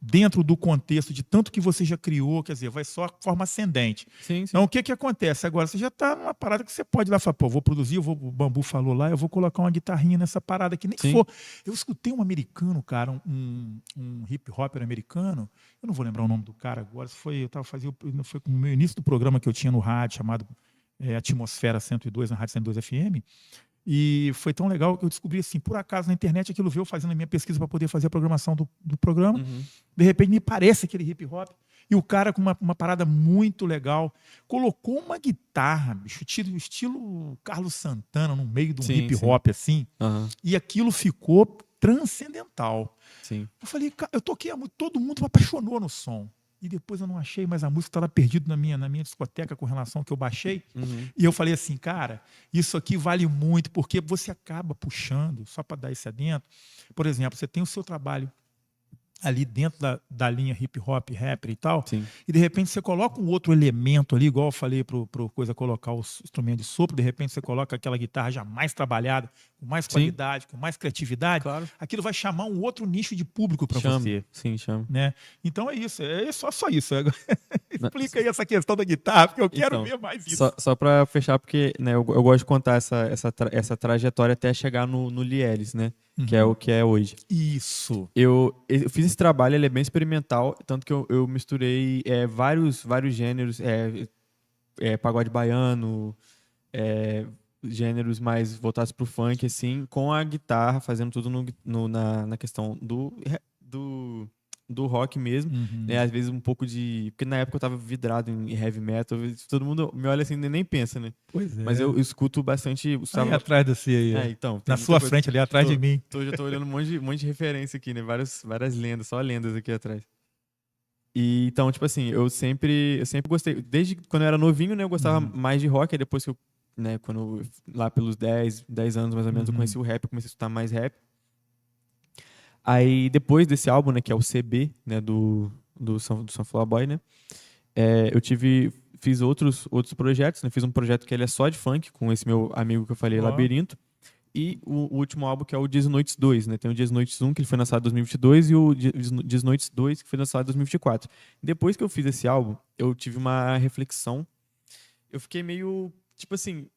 dentro do contexto de tanto que você já criou, quer dizer, vai só a forma ascendente. Sim. Então, o que acontece agora? Você já está numa parada que você pode ir lá e falar, pô, vou produzir, o Bambu falou lá, eu vou colocar uma guitarrinha nessa parada que nem Sim. for. Eu escutei um americano, cara, um hip hopper americano, eu não vou lembrar o nome do cara agora, foi no meu início do programa que eu tinha no rádio, chamado Atmosfera 102, na Rádio 102 FM, e foi tão legal que eu descobri assim, por acaso na internet aquilo veio fazendo a minha pesquisa para poder fazer a programação do programa. Uhum. De repente me parece aquele hip hop. E o cara com uma parada muito legal colocou uma guitarra, bicho, estilo Carlos Santana no meio de um hip hop assim. Uhum. E aquilo ficou transcendental. Sim. Eu falei, cara, eu toquei todo mundo me apaixonou no som. E depois eu não achei mais a música, estava perdido na minha discoteca com relação ao que eu baixei. Uhum. E eu falei assim, cara, isso aqui vale muito, porque você acaba puxando, só para dar esse adentro. Por exemplo, você tem o seu trabalho ali dentro da linha hip hop, rapper e tal, Sim. e de repente você coloca um outro elemento ali, igual eu falei pro coisa colocar o instrumento de sopro, de repente você coloca aquela guitarra já mais trabalhada, com mais qualidade, com mais criatividade, Claro. aquilo vai chamar um outro nicho de público para você. Sim, chama. Né? Então é isso, é só isso. Explica aí essa questão da guitarra, porque eu quero ver mais isso. Só para fechar, porque né, eu gosto de contar essa trajetória até chegar no Lieres, né? Uhum. Que é o que é hoje. Isso. Eu fiz esse trabalho, ele é bem experimental, tanto que eu misturei vários gêneros, pagode baiano, gêneros mais voltados pro funk, assim, com a guitarra, fazendo tudo na questão do rock mesmo, Uhum. né? Às vezes um pouco de... Porque na época eu tava vidrado em heavy metal, todo mundo me olha assim e nem pensa, né? Pois é. Mas eu escuto bastante... Aí atrás de você aí. Então, na sua frente ali, atrás de mim. Já tô olhando um monte de referência aqui, né? Várias lendas, só lendas aqui atrás. E, então, tipo assim, eu sempre gostei. Desde quando eu era novinho, né? Eu gostava mais de rock. Aí depois que eu, né? Lá pelos 10 anos mais ou menos, eu conheci o rap, eu comecei a escutar mais rap. Aí depois desse álbum, né? Que é o CB, né? Do Sunflower Boy, né? Fiz outros projetos, né? Fiz um projeto que ele é só de funk, com esse meu amigo que eu falei, Labirinto. E o último álbum, que é o Dias e Noites 2, né? Tem o Dias e Noites 1, que ele foi lançado em 2022, e o Dias e Noites 2, que foi lançado em 2024. Depois que eu fiz esse álbum, eu tive uma reflexão. Eu fiquei meio... Tipo assim,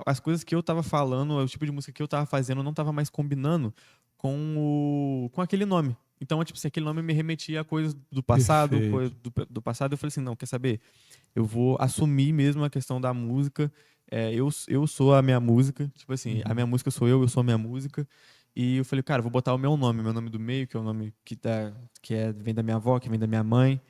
as coisas que eu tava falando, o tipo de música que eu tava fazendo, não tava mais combinando com aquele nome. Então, tipo, se aquele nome me remetia a coisas do passado, do passado, eu falei assim, não, quer saber? Eu vou assumir mesmo a questão da música. Eu sou a minha música, tipo assim, a minha música sou eu sou a minha música. E eu falei, cara, vou botar o meu nome do meio, que é o nome vem da minha avó, que vem da minha mãe.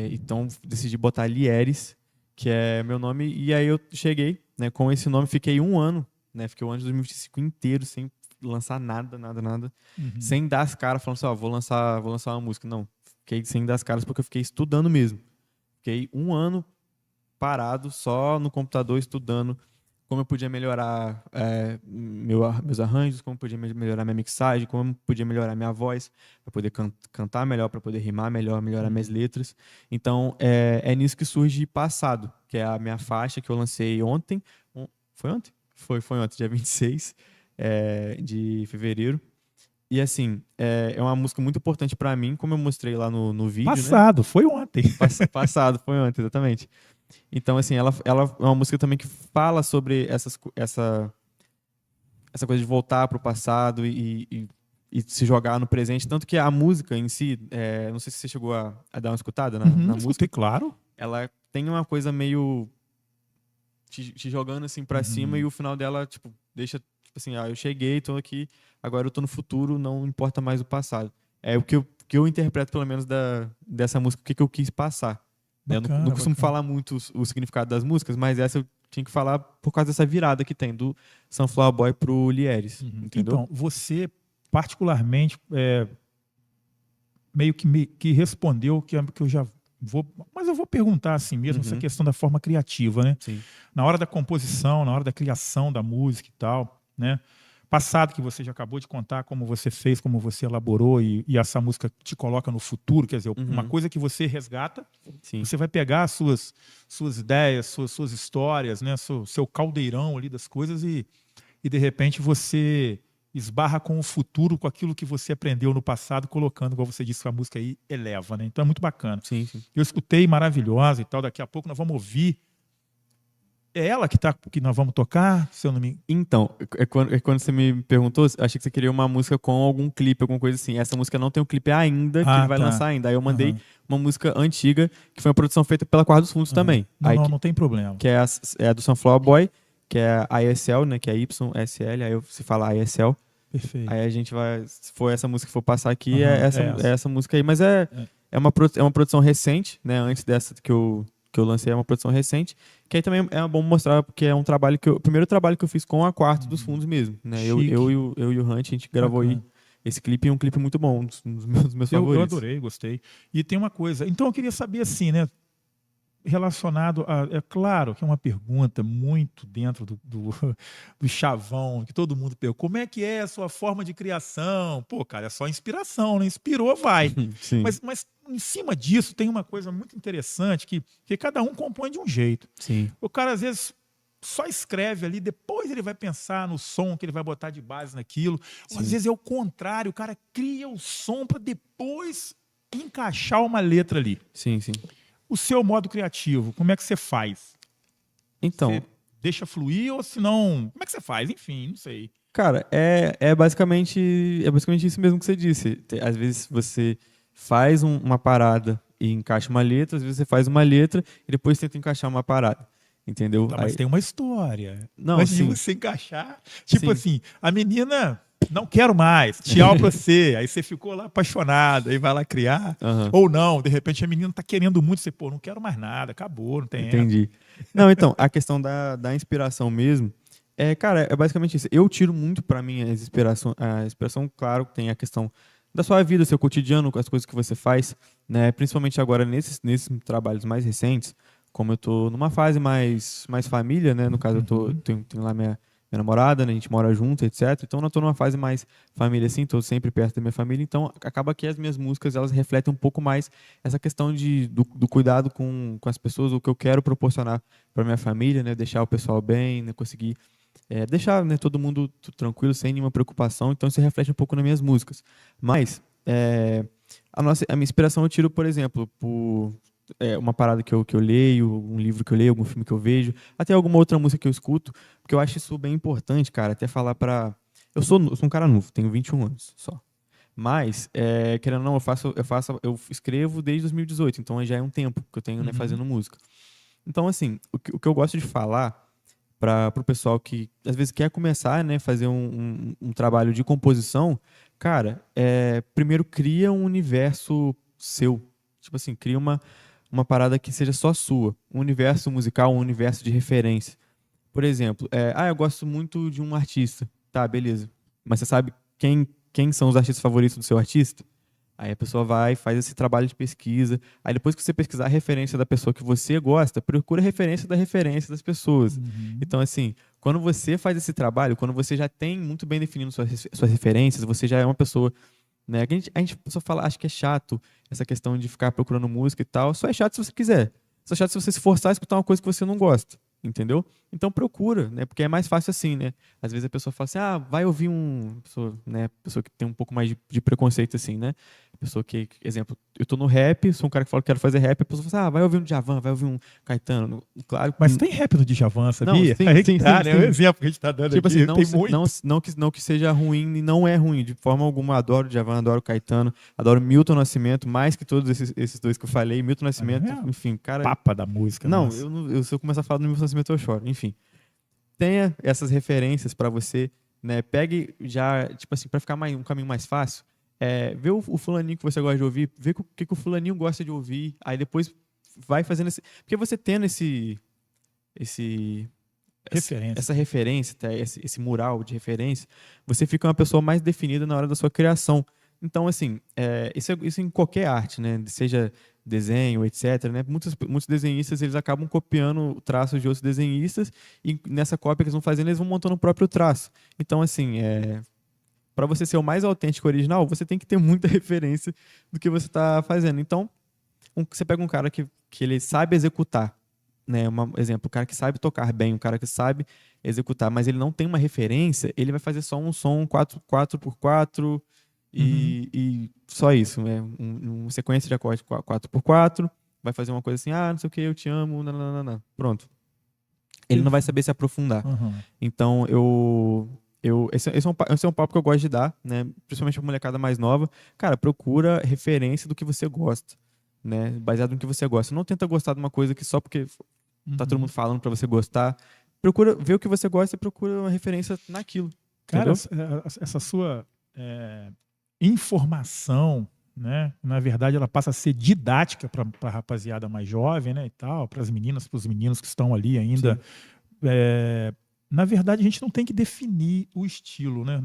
Então, decidi botar Lieres. que é meu nome. E aí eu cheguei, né, com esse nome, fiquei um ano, né? Fiquei o ano de 2025 inteiro sem lançar nada, nada, nada. Uhum. Sem dar as caras, falando assim, ó, vou lançar uma música. Não, fiquei sem dar as caras porque eu fiquei estudando mesmo. Fiquei um ano parado, só no computador, estudando como eu podia melhorar meus arranjos, como eu podia melhorar minha mixagem, como eu podia melhorar minha voz, para poder cantar melhor, para poder rimar melhor, melhorar minhas letras. Então, é nisso que surge Passado, que é a minha faixa que eu lancei ontem. Foi ontem? Foi ontem, dia 26 de fevereiro. E assim, é uma música muito importante para mim, como eu mostrei lá no vídeo, né? Passado, foi ontem. Passado, foi ontem, exatamente. Então, assim, ela é uma música também que fala sobre essa coisa de voltar para o passado e se jogar no presente. Tanto que a música em si, não sei se você chegou a dar uma escutada na música. Escutei, claro. Ela tem uma coisa meio te jogando assim para cima e o final dela, tipo, deixa, tipo assim, eu cheguei, tô aqui, agora eu tô no futuro, não importa mais o passado. É o que eu interpreto, pelo menos, dessa música, o que eu quis passar. Eu não costumo falar muito o significado das músicas, mas essa eu tinha que falar por causa dessa virada que tem do Sunflower Boy pro Lieres, entendeu? Então, você particularmente meio que respondeu que eu já vou... Mas eu vou perguntar assim mesmo, essa questão da forma criativa, né? Sim. Na hora da composição, na hora da criação da música e tal, né? Passado que você já acabou de contar como você fez, como você elaborou e essa música te coloca no futuro, quer dizer, uma coisa que você resgata, Sim. você vai pegar as suas ideias, suas histórias, né, seu caldeirão ali das coisas e de repente você esbarra com o futuro, com aquilo que você aprendeu no passado, colocando, igual você disse, a música aí eleva, né? Então é muito bacana. Sim, sim. Eu escutei, maravilhosa e tal, daqui a pouco nós vamos ouvir. É ela que nós vamos tocar, se eu não me... Então, quando você me perguntou, eu achei que você queria uma música com algum clipe, alguma coisa assim. Essa música não tem um clipe ainda, que ele vai lançar ainda. Aí eu mandei uma música antiga, que foi uma produção feita pela Quarta dos Fundos também. Não tem problema. Que é a do Sunflower Boy, que é a ISL, né? Que é YSL, aí se fala ISL. Perfeito. Aí a gente vai, se for essa música que for passar aqui, é essa música aí. Mas é uma produção recente, né? Antes dessa que eu lancei, é uma produção recente, que aí também é bom mostrar, porque é um trabalho o primeiro trabalho que eu fiz com a Quarta dos Fundos mesmo, né? Eu e o Hunt, a gente gravou aí esse clipe, um clipe muito bom, um dos meus favoritos. Eu adorei, gostei. E tem uma coisa, então eu queria saber assim, né? Relacionado a... É claro que é uma pergunta muito dentro do chavão, que todo mundo pergunta. Como é que é a sua forma de criação? Pô, cara, é só inspiração, né? Inspirou, vai. Sim. Mas em cima disso tem uma coisa muito interessante que cada um compõe de um jeito. Sim. O cara, às vezes, só escreve ali, depois ele vai pensar no som que ele vai botar de base naquilo. Ou, às vezes é o contrário, o cara cria o som para depois encaixar uma letra ali. Sim, sim. O seu modo criativo, como é que você faz? Então... Você deixa fluir ou se não... Como é que você faz? Enfim, não sei. Cara, é basicamente isso mesmo que você disse. Às vezes você faz uma parada e encaixa uma letra, às vezes você faz uma letra e depois tenta encaixar uma parada. Entendeu? Tá, mas tem uma história. Não, antes sim. de você encaixar. Tipo Sim. assim, a menina... Não quero mais, tchau pra você. Aí você ficou lá apaixonado, aí vai lá criar. Ou não, de repente a menina tá querendo muito, você, pô, não quero mais nada, acabou, não tem. Entendi. Não, então, a questão da inspiração mesmo, cara, é basicamente isso. Eu tiro muito pra mim a inspiração, claro, tem a questão da sua vida, seu cotidiano, as coisas que você faz, né? Principalmente agora nesses trabalhos mais recentes, como eu tô numa fase mais família, né? No caso, eu tenho lá minha namorada, né? A gente mora junto, etc. Então, eu tô numa fase mais família, assim, tô sempre perto da minha família. Então, acaba que as minhas músicas, elas refletem um pouco mais essa questão do cuidado com as pessoas, o que eu quero proporcionar para minha família, né? Deixar o pessoal bem, né? Conseguir deixar, né, todo mundo tranquilo, sem nenhuma preocupação. Então, isso reflete um pouco nas minhas músicas. Mas, a minha inspiração eu tiro, por exemplo, por... uma parada que eu leio, um livro que eu leio, algum filme que eu vejo, até alguma outra música que eu escuto, porque eu acho isso bem importante, cara, até falar pra... Eu sou um cara novo, tenho 21 anos só. Mas, querendo ou não, eu escrevo desde 2018, então já é um tempo que eu tenho, né, fazendo música. Então, assim, o que eu gosto de falar para o pessoal que às vezes quer começar, né, fazer um trabalho de composição, cara, primeiro cria um universo seu. Tipo assim, cria uma uma parada que seja só sua. Um universo musical, um universo de referência. Por exemplo, eu gosto muito de um artista. Tá, beleza. Mas você sabe quem são os artistas favoritos do seu artista? Aí a pessoa vai, faz esse trabalho de pesquisa. Aí depois que você pesquisar a referência da pessoa que você gosta, procura a referência da referência das pessoas. Uhum. Então, assim, quando você faz esse trabalho, quando você já tem muito bem definido suas referências, você já é uma pessoa, né? A gente só fala, acho que é chato essa questão de ficar procurando música e tal. Só é chato se você quiser. Só é chato se você se forçar a escutar uma coisa que você não gosta. Entendeu? Então procura, né? Porque é mais fácil assim, né? Às vezes a pessoa fala assim, vai ouvir pessoa que tem um pouco mais de preconceito assim, né? Pessoa exemplo, eu tô no rap, sou um cara que fala que quero fazer rap, a pessoa fala assim, vai ouvir um Djavan, vai ouvir um Caetano. Claro. Mas tem rap do Djavan, Não, sabia? sim, Aí sim, que tá, sim, né? O sim. exemplo que a gente tá dando Tipo aqui, assim, tem muito. não que seja ruim e não é ruim, de forma alguma. Adoro o Djavan, adoro o Caetano, adoro Milton Nascimento, mais que todos esses dois que eu falei. Milton Nascimento, É enfim, cara. papa da música, Não, nossa. se eu começar a falar do Milton Nascimento, eu choro. Enfim, tenha essas referências pra você, né? Pegue já, tipo assim, pra ficar um caminho mais fácil. Vê o fulaninho que você gosta de ouvir, vê o que o fulaninho gosta de ouvir, aí depois vai fazendo esse. Porque você tendo esse Referência. essa referência, tá? Esse mural de referência, você fica uma pessoa mais definida na hora da sua criação. Então, assim, isso em qualquer arte, né? Seja desenho, etc. Né? Muitos desenhistas eles acabam copiando traços de outros desenhistas e nessa cópia que eles vão fazendo, eles vão montando o próprio traço. Então, assim, para você ser o mais autêntico e original, você tem que ter muita referência do que você está fazendo. Então, você pega um cara que ele sabe executar, né? Exemplo, o cara que sabe tocar bem, um cara que sabe executar, mas ele não tem uma referência, ele vai fazer só um som 4x4 e só isso, né? Uma sequência de acordes 4x4, vai fazer uma coisa assim, não sei o que, eu te amo, nananana. Pronto. Ele não vai saber se aprofundar. Uhum. Então, esse é um papo que eu gosto de dar, né? Principalmente pra molecada mais nova. Cara, procura referência do que você gosta, né? Baseado no que você gosta. Não tenta gostar de uma coisa que só porque tá todo mundo falando pra você gostar. Procura ver o que você gosta e procura uma referência naquilo. Cara, Entendeu? essa sua informação, né? Na verdade, ela passa a ser didática para a rapaziada mais jovem, né? E tal, para as meninas, para os meninos que estão ali ainda. Na verdade, a gente não tem que definir o estilo, né?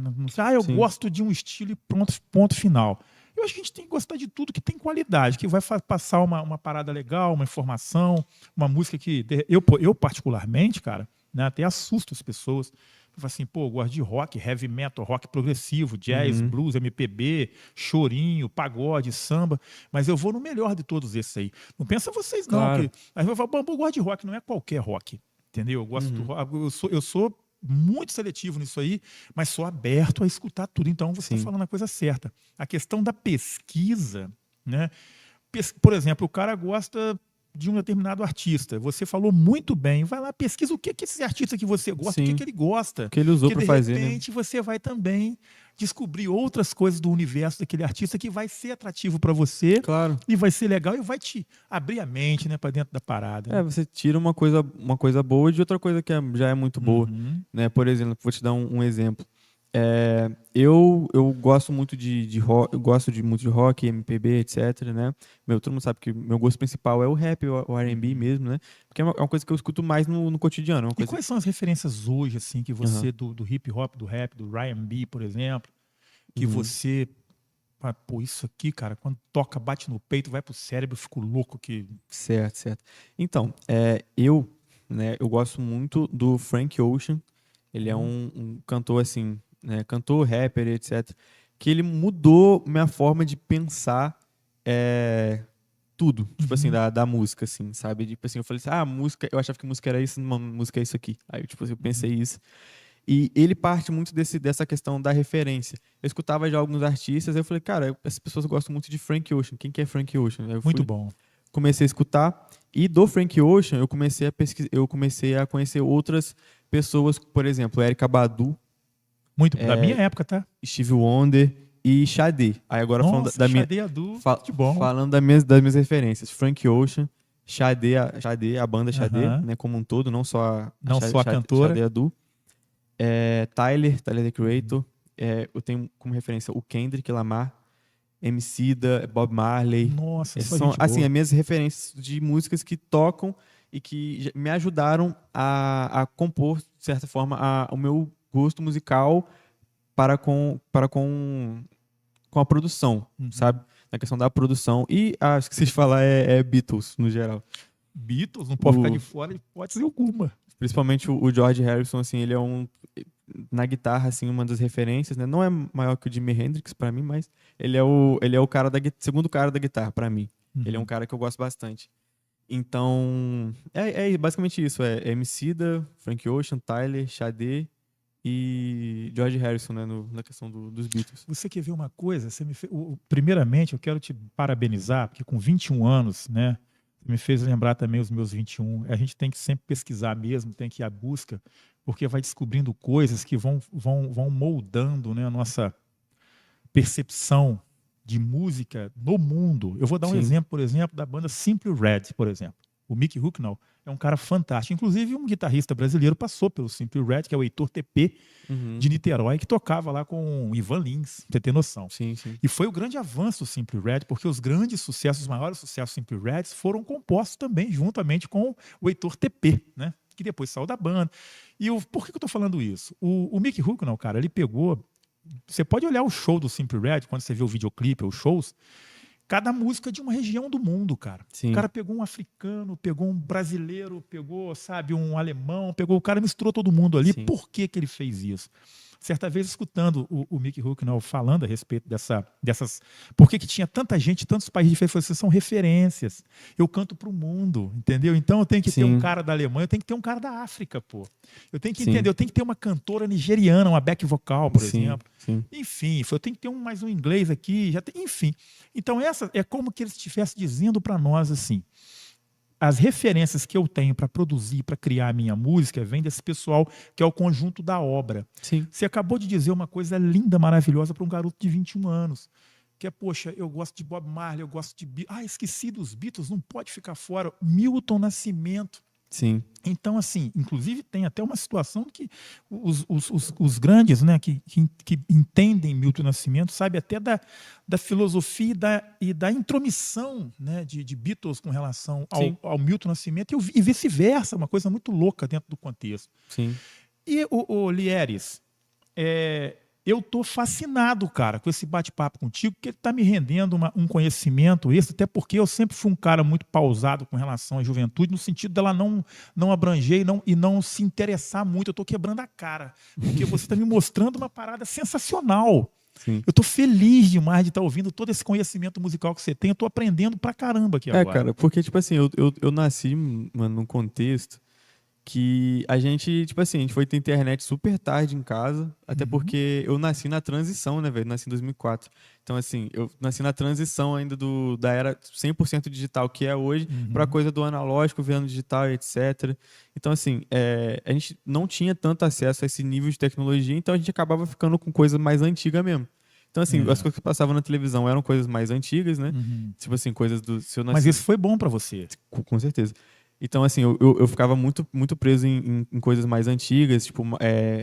Eu Sim. gosto de um estilo e pronto, ponto final. Eu acho que a gente tem que gostar de tudo que tem qualidade, que vai passar uma parada legal, uma informação, uma música que eu particularmente, cara, né, até assusto as pessoas. Eu falo assim, eu gosto de rock, heavy metal, rock progressivo, jazz, blues, MPB, chorinho, pagode, samba, mas eu vou no melhor de todos esses aí. Não pensa vocês não, Claro. que aí eu falo, eu gosto de rock, não é qualquer rock, entendeu? Eu gosto do rock, eu sou muito seletivo nisso aí, mas sou aberto a escutar tudo. Então você está falando a coisa certa. A questão da pesquisa, né? Por exemplo, o cara gosta de um determinado artista. Você falou muito bem. Vai lá, pesquisa o que esse artista que você gosta, o que ele gosta. O que ele usou para fazer, de repente, você vai também descobrir outras coisas do universo daquele artista que vai ser atrativo para você. Claro. E vai ser legal e vai te abrir a mente, né, para dentro da parada. Né? Você tira uma coisa boa de outra coisa que já é muito boa. Né? Por exemplo, vou te dar um exemplo. Eu gosto muito de rock, eu gosto muito de rock, MPB, etc, né? Todo mundo sabe que meu gosto principal é o rap, o R&B mesmo, né? Porque é uma coisa que eu escuto mais no cotidiano. E quais são as referências hoje, assim, que você, do hip hop, do rap, do R&B, por exemplo, que você... isso aqui, cara, quando toca, bate no peito, vai pro cérebro, eu fico louco que... Certo. Então, eu gosto muito do Frank Ocean. Ele é um cantor, assim... Né, cantor, rapper, etc. Que ele mudou minha forma de pensar tudo, tipo assim, da música, assim, sabe? Tipo assim, eu falei assim, música, eu achava que música era isso, música é isso aqui. Aí, tipo assim, eu pensei isso. E ele parte muito dessa questão da referência. Eu escutava já alguns artistas, aí eu falei, cara, as pessoas gostam muito de Frank Ocean. Quem que é Frank Ocean? Muito bom. Comecei a escutar, e do Frank Ocean eu comecei a pesquisar, eu comecei a conhecer outras pessoas, por exemplo, Erykah Badu, da minha época, tá? Stevie Wonder e Sade. Aí agora Nossa, falando falando das minhas referências. Frank Ocean, Sade, a banda Sade, né, como um todo, não só a cantora. Sade Adu. Tyler, The Creator. Eu tenho como referência o Kendrick Lamar. Emicida, Bob Marley. Nossa, Essas só são, gente assim, boa. as minhas referências de músicas que tocam e que me ajudaram a compor, de certa forma, o meu gosto musical com a produção, Uhum. sabe? Na questão da produção. E, esqueci de falar, é Beatles, no geral. Beatles não pode ficar de O, fora de hipótese alguma. principalmente o George Harrison, assim, ele é na guitarra, assim, uma das referências, né? Não é maior que o Jimi Hendrix pra mim, mas ele é o cara segundo cara da guitarra pra mim. Ele é um Uhum. cara que eu gosto bastante. Então, é basicamente isso. É Emicida, Frank Ocean, Tyler, Sade e George Harrison, né? Na questão dos Beatles. Você quer ver uma coisa? Primeiramente, eu quero te parabenizar, porque com 21 anos, né? Você me fez lembrar também os meus 21. A gente tem que sempre pesquisar mesmo, tem que ir à busca, porque vai descobrindo coisas que vão moldando, né, a nossa percepção de música no mundo. Eu vou dar um Sim. exemplo, por exemplo, da banda Simply Red, por exemplo. O Mick Hucknall é um cara fantástico. Inclusive, um guitarrista brasileiro passou pelo Simply Red, que é o Heitor TP, Uhum. de Niterói, que tocava lá com o Ivan Lins, pra você ter noção. Sim, sim. E foi o grande avanço do Simply Red, porque os grandes sucessos, os maiores sucessos do Simply Red foram compostos também juntamente com o Heitor TP, né? Que depois saiu da banda. Por que eu estou falando isso? O Mick Hucknall, cara, ele pegou. Você pode olhar o show do Simply Red, quando você vê o videoclipe ou os shows, cada música de uma região do mundo, cara. O Sim. cara pegou um africano, pegou um brasileiro, pegou, sabe, um alemão, o cara misturou todo mundo ali. Sim. Por que ele fez isso? Certa vez, escutando o Mick Hucknall falando a respeito dessas... Por que tinha tanta gente, tantos países diferentes? Vocês são referências. Eu canto para o mundo, entendeu? Então eu tenho que ter um Sim. cara da Alemanha, eu tenho que ter um cara da África, pô. Eu tenho que Sim. entender, eu tenho que ter uma cantora nigeriana, uma back vocal, por Sim. exemplo. Sim. Enfim, eu tenho que ter mais um inglês aqui, enfim. Então essa é como que eles estivessem dizendo para nós assim: as referências que eu tenho para produzir, para criar a minha música, vem desse pessoal que é o conjunto da obra. Sim. Você acabou de dizer uma coisa linda, maravilhosa para um garoto de 21 anos. Que é, poxa, eu gosto de Bob Marley, eu gosto de... esqueci dos Beatles, não pode ficar fora. Milton Nascimento. Sim. Então, assim, inclusive tem até uma situação que os grandes, né, que entendem Milton Nascimento, sabe até da filosofia e da intromissão, né, de Beatles com relação ao Milton Nascimento e vice-versa, uma coisa muito louca dentro do contexto. Sim. E, Lieres, eu estou fascinado, cara, com esse bate-papo contigo, porque ele está me rendendo um conhecimento esse, até porque eu sempre fui um cara muito pausado com relação à juventude, no sentido dela não abranger e não se interessar muito. Eu estou quebrando a cara, porque você está me mostrando uma parada sensacional. Sim. Eu estou feliz demais de estar ouvindo todo esse conhecimento musical que você tem. Eu estou aprendendo pra caramba aqui agora. Cara, porque, tipo assim, eu nasci, mano, num contexto que a gente, tipo assim, a gente foi ter internet super tarde em casa, até porque eu nasci na transição, né, velho? Nasci em 2004. Então, assim, eu nasci na transição ainda da era 100% digital que é hoje, pra coisa do analógico, virando digital, etc. Então, assim, a gente não tinha tanto acesso a esse nível de tecnologia, então a gente acabava ficando com coisa mais antiga mesmo. Então, assim, as coisas que passavam na televisão eram coisas mais antigas, né? Tipo assim, coisas do... Se eu nasci... Mas isso foi bom pra você. Com certeza. Então, assim, eu ficava muito, muito preso em coisas mais antigas. Tipo,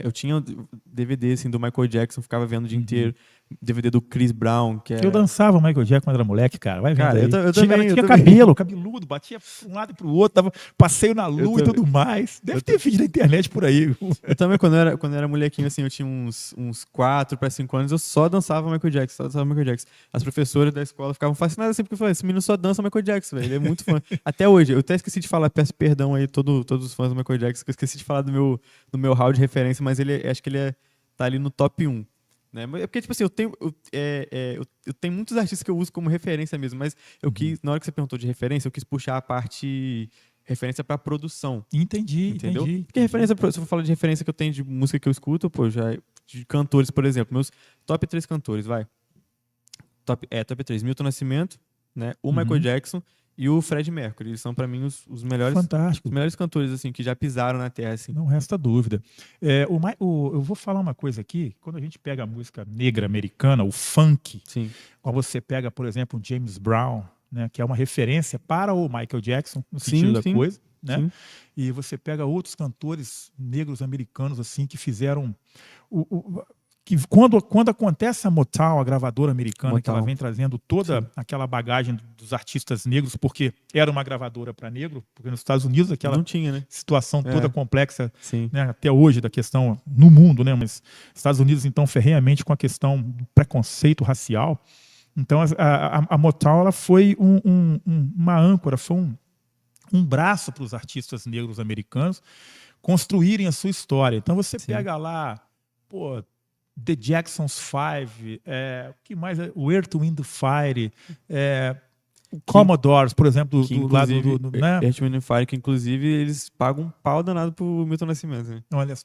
eu tinha DVD, assim, do Michael Jackson, ficava vendo o dia inteiro. DVD do Chris Brown, que é... Eu dançava o Michael Jackson quando era moleque, cara. Vai vendo Cara, aí. eu Tinha também. cabeludo, batia pra um lado e pro outro, passeio na lua e tudo mais. Deve ter vídeo na internet por aí. Eu também, quando eu era molequinho, assim, eu tinha uns 4 para 5 anos, eu só dançava Michael Jackson, As professoras da escola ficavam fascinadas assim, porque eu falei, esse menino só dança Michael Jackson, velho. Ele é muito fã. Até hoje, eu até esqueci de falar, peço perdão aí todos os fãs do Michael Jackson, que eu esqueci de falar do meu hall de referência, mas acho que tá ali no top 1. Né? É porque, tipo assim, eu tenho muitos artistas que eu uso como referência mesmo, mas na hora que você perguntou de referência, eu quis puxar a parte referência para produção. Entendeu? Entendi. Porque referência, se eu for falar de referência que eu tenho de música que eu escuto, pô, já de cantores, por exemplo, meus top 3 cantores, vai. Top 3, Milton Nascimento, né? O Michael Jackson e o Fred Mercury. Eles são, para mim, os melhores cantores, assim, que já pisaram na Terra, assim. Não resta dúvida. Eu vou falar uma coisa aqui. Quando a gente pega a música negra americana, o funk, Sim. quando você pega, por exemplo, o James Brown, né, que é uma referência para o Michael Jackson, no sentido da coisa, né? Sim. E você pega outros cantores negros americanos, assim, que fizeram... que quando acontece a Motown, a gravadora americana, que ela Motown. vem trazendo toda Sim. aquela bagagem dos artistas negros, porque era uma gravadora para negro, porque nos Estados Unidos aquela Não tinha, né? situação toda complexa, Sim. né, até hoje da questão no mundo, né, mas Estados Unidos então ferrenhamente com a questão do preconceito racial. Então a Motown ela foi uma âncora, foi um braço para os artistas negros americanos construírem a sua história. Então você pega lá, pô, The Jackson's Five, o que mais? O Earth, Wind and Fire, o Commodores, por exemplo, do lado do né? Earth, Wind and Fire, que inclusive eles pagam um pau danado pro Milton Nascimento, né? Olha,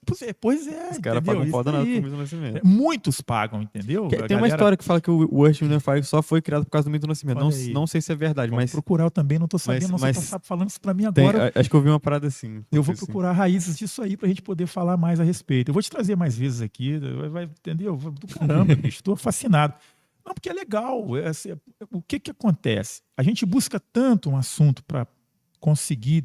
pois é, Os caras pagam um pau danado pro Milton Nascimento. Muitos pagam, entendeu? Tem uma história que fala que o Earth, Wind and Fire só foi criado por causa do Milton Nascimento. Não sei se é verdade, Vou mas... procurar, eu também não estou sabendo, mas você está falando isso para mim agora. Acho que eu vi uma parada assim. Eu vou procurar raízes disso aí para a gente poder falar mais a respeito. Eu vou te trazer mais vezes aqui, entendeu? Do caramba, bicho, estou fascinado. Não, porque é legal. O que acontece? A gente busca tanto um assunto para conseguir,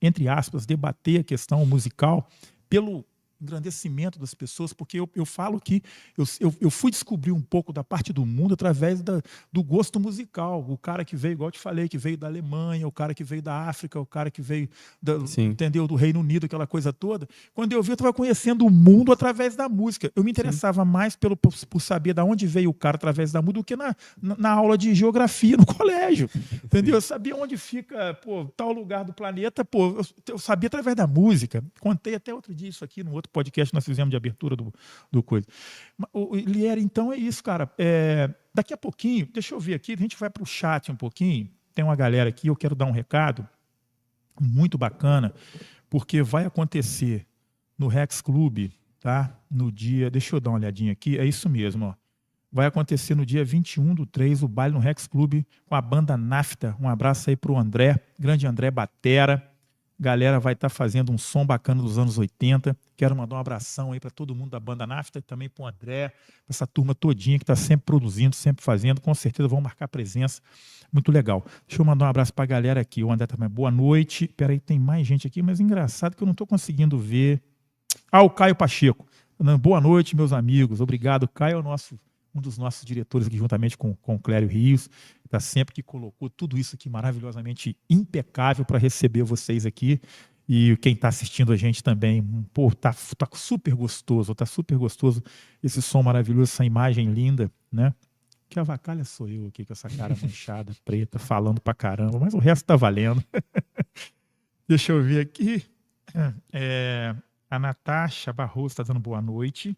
entre aspas, debater a questão musical pelo engrandecimento das pessoas, porque eu falo que eu fui descobrir um pouco da parte do mundo através do gosto musical. O cara que veio, igual eu te falei, que veio da Alemanha, o cara que veio da África, o cara que veio entendeu, do Reino Unido, aquela coisa toda. Quando eu vi, eu estava conhecendo o mundo através da música. Eu me interessava mais por saber de onde veio o cara através da música do que na aula de geografia no colégio. Entendeu? Eu sabia onde fica tal lugar do planeta, eu sabia através da música. Contei até outro dia isso aqui no outro podcast que nós fizemos de abertura do coisa. O Lieri, então é isso, cara. Daqui a pouquinho, deixa eu ver aqui, a gente vai para o chat um pouquinho. Tem uma galera aqui, eu quero dar um recado muito bacana, porque vai acontecer no Rex Club, tá? No dia, deixa eu dar uma olhadinha aqui, é isso mesmo, ó. Vai acontecer no dia 21/3 o baile no Rex Club com a banda Nafta. Um abraço aí para o André, grande André Batera. Galera vai estar fazendo um som bacana dos anos 80. Quero mandar um abração aí para todo mundo da banda Nafta e também para o André, para essa turma todinha que está sempre produzindo, sempre fazendo. Com certeza vão marcar presença. Muito legal. Deixa eu mandar um abraço para a galera aqui. O André também. Boa noite. Espera aí, tem mais gente aqui, mas engraçado que eu não estou conseguindo ver. O Caio Pacheco. Boa noite, meus amigos. Obrigado. Caio é um dos nossos diretores aqui, juntamente com o Clério Rios, está sempre que colocou tudo isso aqui maravilhosamente impecável para receber vocês aqui. E quem está assistindo a gente também, tá super gostoso esse som maravilhoso, essa imagem linda, né? Que a avacalha sou eu aqui com essa cara manchada, preta, falando pra caramba, mas o resto tá valendo. Deixa eu ver aqui. A Natasha Barroso está dando boa noite.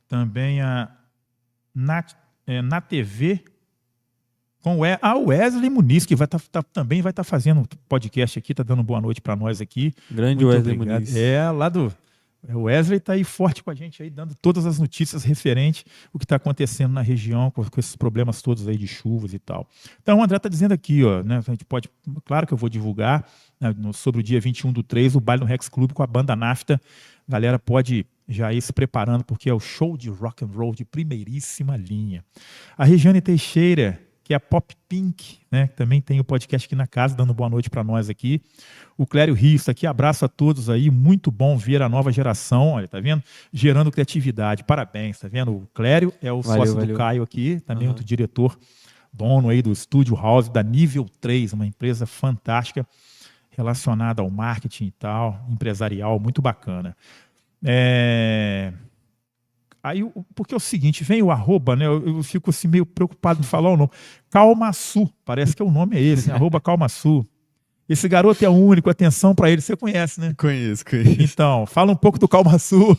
Também na TV com o Wesley Muniz, que também vai estar fazendo podcast aqui, está dando boa noite para nós aqui. Grande Muito Wesley obrigado. Muniz. O Wesley está aí forte com a gente, aí, dando todas as notícias referentes ao que está acontecendo na região, com esses problemas todos aí de chuvas e tal. Então, o André está dizendo aqui, ó, né, a gente pode, claro que eu vou divulgar, né, sobre o dia 21/3, o baile no Rex Club com a banda Nafta. A galera pode já ir se preparando, porque é o show de rock and roll de primeiríssima linha. A Regiane Teixeira, que é a Pop Pink, né, que também tem o podcast aqui na casa, dando boa noite para nós aqui. O Clério Rios está aqui, abraço a todos aí, muito bom ver a nova geração, olha, tá vendo? Gerando criatividade, parabéns, tá vendo? O Clério é o sócio do Caio aqui, também outro diretor, dono aí do Studio House, da Nível 3, uma empresa fantástica, relacionada ao marketing e tal, empresarial, muito bacana. Aí, porque é o seguinte, vem o arroba, né? Eu fico assim meio preocupado em falar o nome. Calmaçu, parece que o nome é esse, né? Arroba Calmaçu. Esse garoto é único, atenção para ele, você conhece, né? Conheço. Então, fala um pouco do Calmaçu.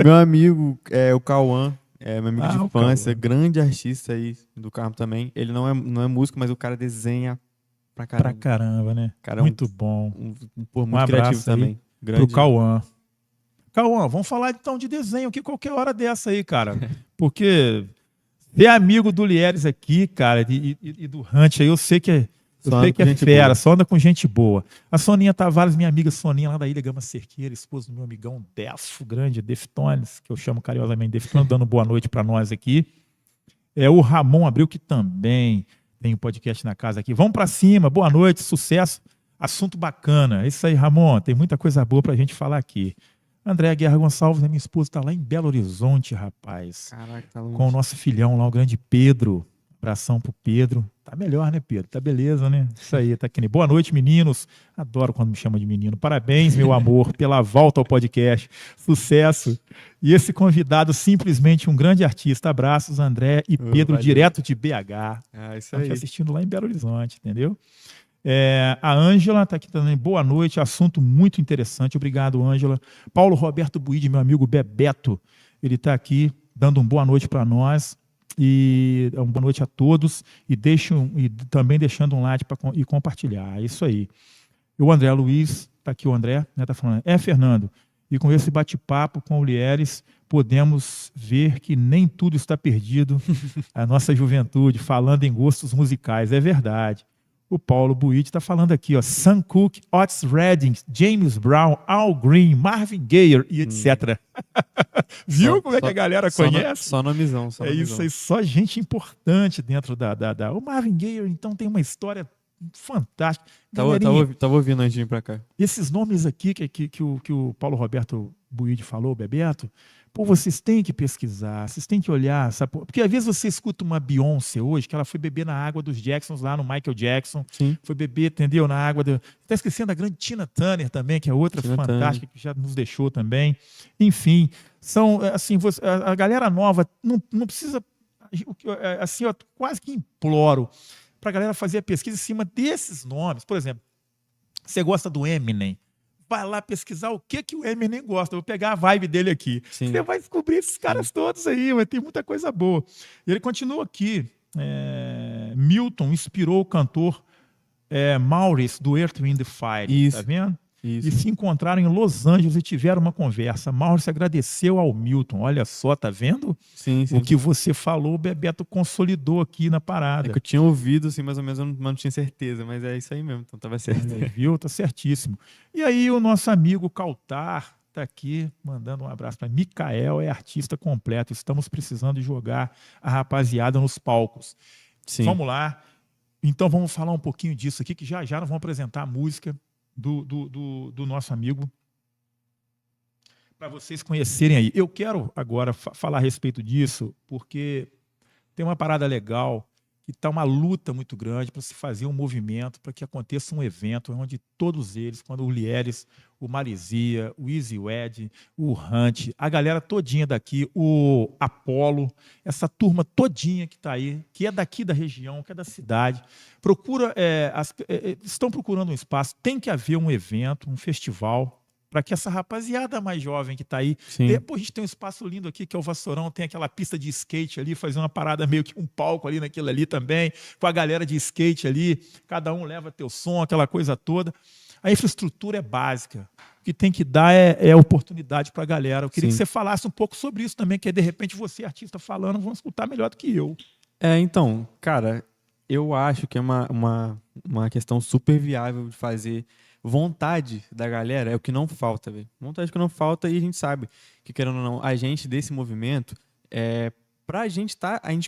Meu amigo o Cauã, meu amigo de infância, Cauã. grande artista aí do Carmo também. Ele não é músico, mas o cara desenha pra caramba. Pra caramba, né? Cara, muito bom. Muito criativo também. Pro Cauã. Cauã, vamos falar então de desenho aqui qualquer hora dessa aí, cara. Porque ser amigo do Lieres aqui, cara, e do Hunt aí, eu sei que é fera, boa. Só anda com gente boa. A Soninha Tavares, minha amiga Soninha, lá da Ilha Gama Cerqueira, esposa do meu amigão Defo, grande, Deftones, que eu chamo carinhosamente Deftones, dando boa noite para nós aqui. O Ramon Abreu, que também tem um podcast na casa aqui. Vamos para cima, boa noite, sucesso, assunto bacana. É isso aí, Ramon, tem muita coisa boa para a gente falar aqui. Andréa Guerra Gonçalves, né, minha esposa, está lá em Belo Horizonte, rapaz. Caraca, tá Com o longe. nosso filhão lá, o grande Pedro. Abração pro Pedro. Tá melhor, né, Pedro? Tá beleza, né? Isso aí, tá aqui. Boa noite, meninos. Adoro quando me chama de menino. Parabéns, meu amor, pela volta ao podcast. Sucesso. E esse convidado, simplesmente um grande artista. Abraços, André e Pedro, Valeu. direto de BH. Ah, isso Estão te aí. assistindo lá em Belo Horizonte, entendeu? A Ângela está aqui também. Boa noite, assunto muito interessante. Obrigado, Ângela. Paulo Roberto Buide, meu amigo Bebeto, ele está aqui dando uma boa noite para nós. E uma boa noite a todos. E também deixando um like e compartilhar. É isso aí. E o André Luiz, está aqui o André, né, tá falando. Fernando, e com esse bate-papo com o Lieres, podemos ver que nem tudo está perdido. A nossa juventude, falando em gostos musicais, é verdade. O Paulo Buide está falando aqui, ó, Sam Cooke, Otis Redding, James Brown, Al Green, Marvin Gaye e etc. Viu como é que a galera conhece? Só nomezão, só É nomezão. isso aí, só gente importante dentro O Marvin Gaye, então, tem uma história fantástica. Tava ouvindo antes de vir pra cá. Esses nomes aqui que o Paulo Roberto Buide falou, Bebeto, pô, vocês têm que pesquisar, vocês têm que olhar, sabe? Porque às vezes você escuta uma Beyoncé hoje, que ela foi beber na água dos Jacksons lá no Michael Jackson, Sim. foi beber, entendeu? Na água do... Tá esquecendo a grande Tina Turner também, que é outra Tina fantástica, que já nos deixou também. Enfim, são, assim, a galera nova não precisa, assim, eu quase que imploro para a galera fazer a pesquisa em cima desses nomes. Por exemplo, você gosta do Eminem, vai lá pesquisar o que o Eminem gosta. Eu vou pegar a vibe dele aqui. Sim. Você vai descobrir esses caras todos aí, vai ter muita coisa boa. E ele continua aqui. Milton inspirou o cantor Maurice, do Earth, Wind and Fire. Isso. Tá vendo? Isso. E se encontraram em Los Angeles e tiveram uma conversa. Maurice agradeceu ao Milton. Olha só, tá vendo? Sim. O que você falou, o Bebeto consolidou aqui na parada. É que eu tinha ouvido, assim, mais ou menos, mas não tinha certeza, mas é isso aí mesmo, então tava certo. Viu? Tá certíssimo. E aí o nosso amigo Kautar tá aqui mandando um abraço para Micael, é artista completo. Estamos precisando jogar a rapaziada nos palcos. Sim. Vamos lá. Então vamos falar um pouquinho disso aqui, que já nós vamos apresentar a música do nosso amigo para vocês conhecerem aí. Eu quero agora falar a respeito disso, porque tem uma parada legal, que está uma luta muito grande para se fazer um movimento, para que aconteça um evento onde todos eles, quando o Lieres, o Marizia, o Easy Wed, o Hunt, a galera todinha daqui, o Apollo, essa turma todinha que está aí, que é daqui da região, que é da cidade, estão procurando um espaço, tem que haver um evento, um festival, para que essa rapaziada mais jovem que está aí... Depois a gente tem um espaço lindo aqui, que é o Vassourão, tem aquela pista de skate ali, fazer uma parada meio que um palco ali naquilo ali também, com a galera de skate ali, cada um leva teu som, aquela coisa toda. A infraestrutura é básica. O que tem que dar é oportunidade para a galera. Eu queria que você falasse um pouco sobre isso também, que de repente você, artista, falando, vão escutar melhor do que eu. Então, cara, eu acho que é uma questão super viável de fazer. Vontade da galera é o que não falta, velho. Vontade que não falta, e a gente sabe que, querendo ou não, a gente desse movimento, pra gente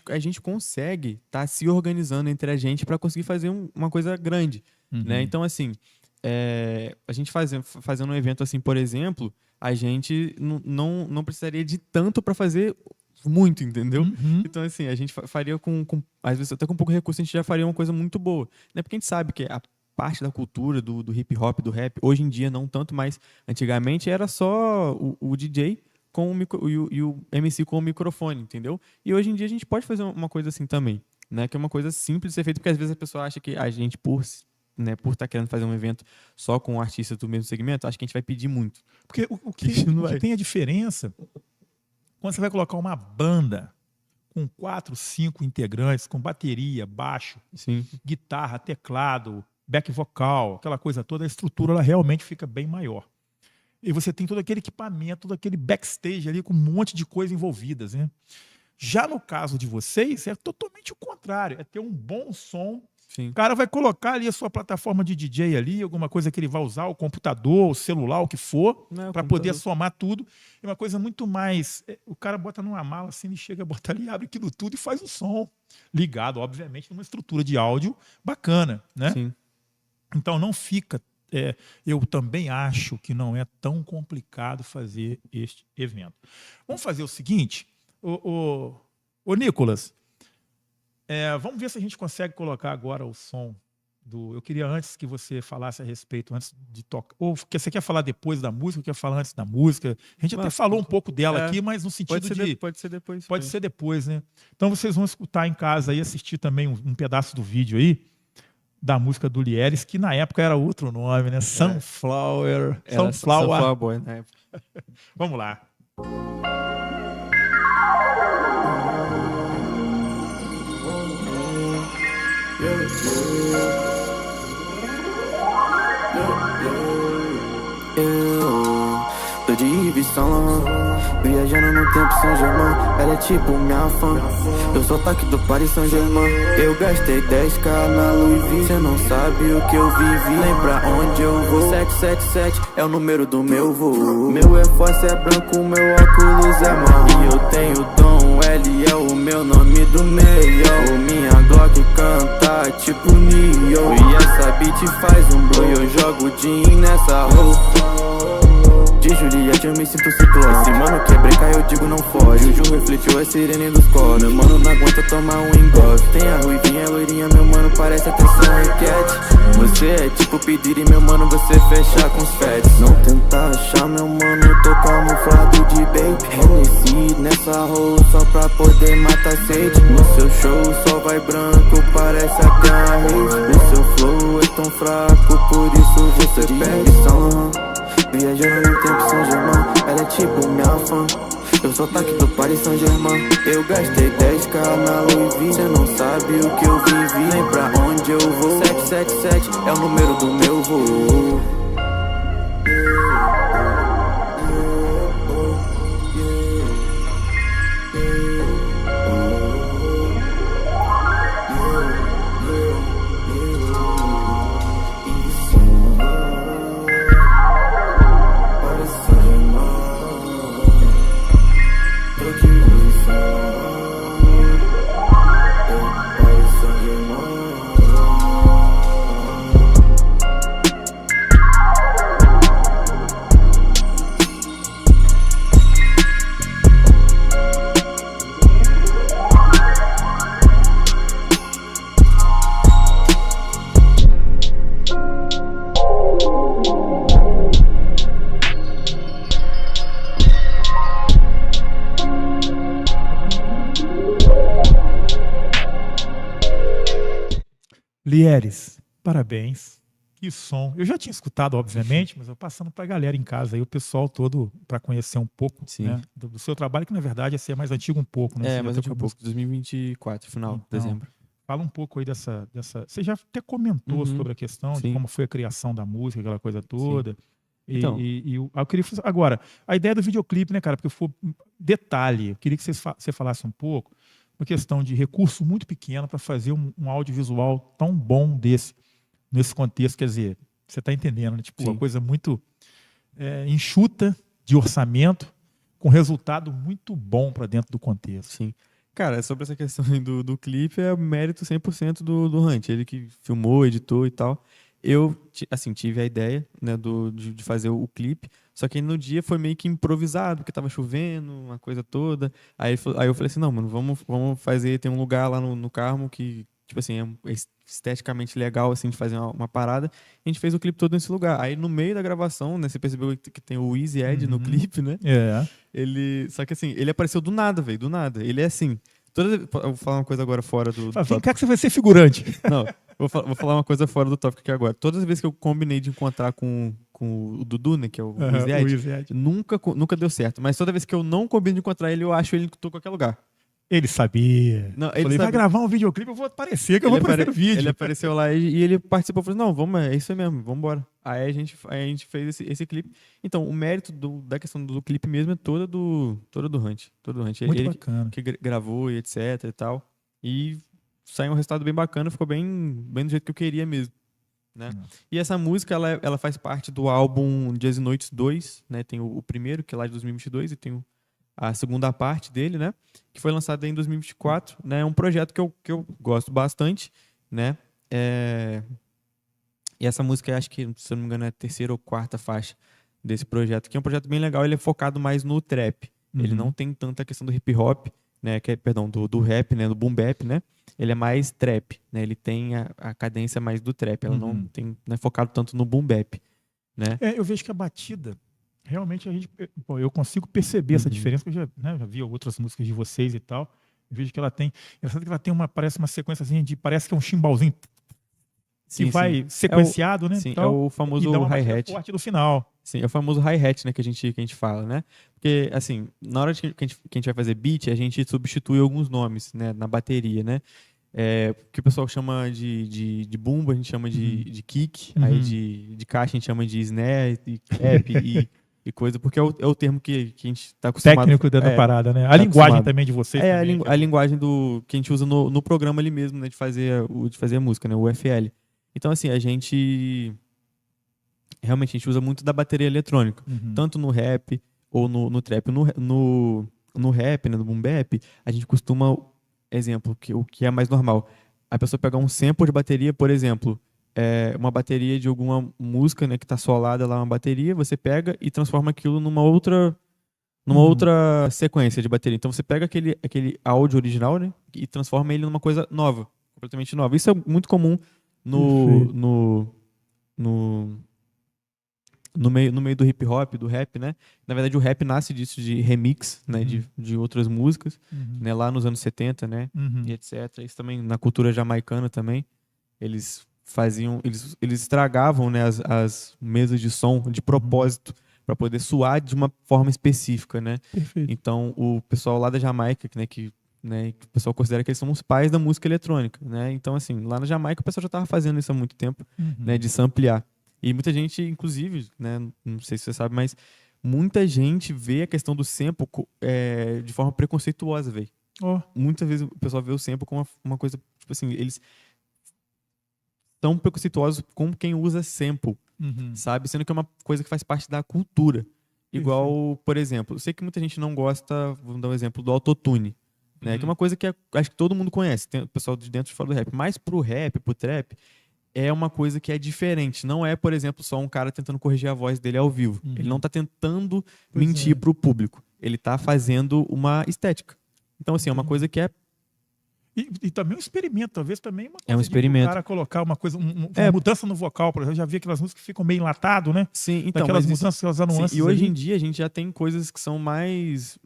a gente consegue se organizando entre a gente para conseguir fazer uma coisa grande, né? Então, assim, a gente fazendo um evento assim, por exemplo, a gente não precisaria de tanto para fazer muito, entendeu? Então, assim, a gente faria às vezes até com pouco recurso, a gente já faria uma coisa muito boa, né? Porque a gente sabe que a parte da cultura do hip hop, do rap, hoje em dia não tanto, mas antigamente era só o DJ e o MC com o microfone, entendeu? E hoje em dia a gente pode fazer uma coisa assim também, né? Que é uma coisa simples de ser feita, porque às vezes a pessoa acha que a gente, por estar querendo fazer um evento só com um artista do mesmo segmento, acho que a gente vai pedir muito. Porque o que tem a diferença, quando você vai colocar uma banda com 4, 5 integrantes, com bateria, baixo, guitarra, teclado, back vocal, aquela coisa toda, a estrutura ela realmente fica bem maior. E você tem todo aquele equipamento, todo aquele backstage ali com um monte de coisas envolvidas, né? Já no caso de vocês, é totalmente o contrário, é ter um bom som. O cara vai colocar ali a sua plataforma de DJ ali, alguma coisa que ele vai usar, o computador, o celular, o que for, para poder somar tudo. É uma coisa muito mais... O cara bota numa mala assim, ele chega, bota ali, abre aquilo tudo e faz o som. Ligado, obviamente, numa estrutura de áudio bacana, né? Sim. Então não fica eu também acho que não é tão complicado fazer este evento. Vamos fazer o seguinte, ô Nicolas, vamos ver se a gente consegue colocar agora o som eu queria antes que você falasse a respeito, antes de tocar. Ou você quer falar depois da música, ou quer falar antes da música? A gente até falou um pouco dela aqui, mas no sentido pode ser depois. Pode ser depois, né? Então vocês vão escutar em casa e assistir também um pedaço do vídeo aí, da música do Lieres, que na época era outro nome, né? Sunflower. Sunflower Boy na época. Vamos lá. Eu tô de Yves Saint Laurent, viajando no tempo São Germain. Ela é tipo minha fã, eu sou toque do Paris Saint Germain. Eu gastei 10k na Louis V, cê não sabe o que eu vivi. Lembra onde eu vou? 777 é o número do meu voo. Meu Air Force é branco, meu óculos é marrom. E eu tenho dom, L é o meu nome do meio. Minha Glock canta tipo Neo, e essa beat faz um blow. Eu jogo Jean nessa roupa de Juliette, eu me sinto ciclone. Esse mano quer brincar, eu digo não fode. O Ju refletiu a sirene dos coros. Meu mano não aguenta tomar um engolfe. Tem a ruivinha, loirinha, meu mano parece atenção enquete. Você é tipo pedir e meu mano você fecha com os feds. Não tenta achar meu mano, tô camuflado de baby. Hennessy nessa rua só pra poder matar sede. No seu show só vai branco, parece até a rave. O seu flow é tão fraco, por isso você perde. Viajando no tempo São Germain, ela é tipo minha fã. Eu sou toque do Paris Saint Germain. Eu gastei 10k na Louis V, cê não sabe o que eu vivi. Lembra onde eu vou? 777 é o número do meu voo. Lieres, parabéns. Que som. Eu já tinha escutado, obviamente, mas eu passando para a galera em casa, aí, o pessoal todo, para conhecer um pouco, né, do seu trabalho, que na verdade é mais antigo um pouco. Né? Mais antigo um pouco, 2024, final, então, dezembro. Fala um pouco aí dessa... Você já até comentou sobre a questão de como foi a criação da música, aquela coisa toda. Então, eu queria... Agora, a ideia do videoclipe, né, cara? Porque foi detalhe. Eu queria que você falasse um pouco uma questão de recurso muito pequeno para fazer um audiovisual tão bom nesse contexto. Quer dizer, você está entendendo, né? Tipo, uma coisa muito enxuta de orçamento, com resultado muito bom para dentro do contexto. Sim. Cara, sobre essa questão do clipe, é mérito 100% do Hunt. Ele que filmou, editou e tal. Eu, assim, tive a ideia, né, de fazer o clipe, só que no dia foi meio que improvisado, porque tava chovendo, uma coisa toda. Aí eu falei assim, não, mano, vamos fazer, tem um lugar lá no Carmo que, tipo assim, é esteticamente legal, assim, de fazer uma parada. A gente fez o clipe todo nesse lugar. Aí no meio da gravação, né, você percebeu que tem o Easy Ed no clipe, né? Só que assim, ele apareceu do nada, velho, do nada. Ele é assim, eu vou falar uma coisa agora fora do... Vem cá que você vai ser figurante. Não, vou falar uma coisa fora do tópico aqui agora. Todas as vezes que eu combinei de encontrar com o Dudu, né, que é o Easy Ed, nunca deu certo. Mas toda vez que eu não combino de encontrar ele, eu acho ele que tô em qualquer lugar. Ele sabia. Não, falei, vai gravar um videoclipe, eu vou aparecer, que eu vou aparecer no vídeo. Ele apareceu lá e ele participou. Falou, não, vamos, é isso aí mesmo, vamos embora. Aí a gente fez esse clipe. Então, o mérito da questão do clipe mesmo é toda do Hunt. Muito ele bacana. Que gravou e etc e tal. E saiu um resultado bem bacana, ficou bem do jeito que eu queria mesmo. Né? E essa música, ela faz parte do álbum Dias e Noites 2, né? Tem o primeiro, que é lá de 2022, e tem a segunda parte dele, né? Que foi lançado em 2024, né? É um projeto que eu gosto bastante, né? E essa música, acho que, se eu não me engano, é a terceira ou quarta faixa desse projeto, que é um projeto bem legal. Ele é focado mais no trap. Ele não tem tanta questão do hip hop, né, perdão, do rap, né, do boom bap, né? Ele é mais trap, né? Ele tem a cadência mais do trap. Ela não é focado tanto no boom bap, né? Eu vejo que a batida, realmente eu consigo perceber essa diferença, porque eu já vi outras músicas de vocês e tal. Eu vejo que ela tem, parece uma sequênciazinha parece que é um chimbalzinho que vai sequenciado, né? Sim, tal, é o famoso e dá uma batida hi-hat. forte no final. Sim, é o famoso hi-hat, né, que a gente fala, né? Porque, assim, na hora que a gente vai fazer beat, a gente substitui alguns nomes, né, na bateria, né? Que o pessoal chama de bumbo, a gente chama de kick, aí de caixa a gente chama de snare, e clap e coisa, porque é o termo que a gente está acostumado. Técnico da parada, né? A tá linguagem acostumado. também de vocês. É, também, a linguagem que a gente usa no programa ali mesmo, né, de fazer a música, né, o FL. Então, assim, realmente a gente usa muito da bateria eletrônica, tanto no rap ou no trap. No rap, né, no boom bap, a gente costuma, exemplo, o que é mais normal, a pessoa pegar um sample de bateria, por exemplo, uma bateria de alguma música, né, que está solada lá, uma bateria, você pega e transforma aquilo numa outra sequência de bateria. Então você pega aquele áudio original, né, e transforma ele numa coisa nova, completamente nova. Isso é muito comum no meio do hip hop, do rap, né? Na verdade, o rap nasce disso, de remix, né? De outras músicas, né? Lá nos anos 70, né? E etc. Isso também na cultura jamaicana também. Eles estragavam, né, as mesas de som de propósito para poder soar de uma forma específica, né? Perfeito. Então, o pessoal lá da Jamaica, que o pessoal considera que eles são os pais da música eletrônica, né? Então, assim, lá na Jamaica o pessoal já estava fazendo isso há muito tempo, né? De samplear. E muita gente, inclusive, né? Não sei se você sabe, mas muita gente vê a questão do sample de forma preconceituosa, velho. Muitas vezes o pessoal vê o sample como uma coisa, tipo assim, eles são preconceituosos com quem usa sample, sabe? Sendo que é uma coisa que faz parte da cultura. Igual, por exemplo, eu sei que muita gente não gosta, vamos dar um exemplo, do autotune. Né? Que é uma coisa que acho que todo mundo conhece, tem o pessoal de dentro e fora do rap. Mas pro rap, pro trap, é uma coisa que é diferente. Não é, por exemplo, só um cara tentando corrigir a voz dele ao vivo. Ele não tá tentando mentir pro público. Ele tá fazendo uma estética. Então, assim, é uma coisa que é... E também um experimento, talvez também uma coisa é um experimento. O cara colocar uma coisa, uma mudança no vocal, por exemplo. Eu já vi aquelas músicas que ficam meio enlatado, né? Sim, então. Aquelas mudanças, aquelas nuances. Sim, e hoje em dia a gente já tem coisas que são mais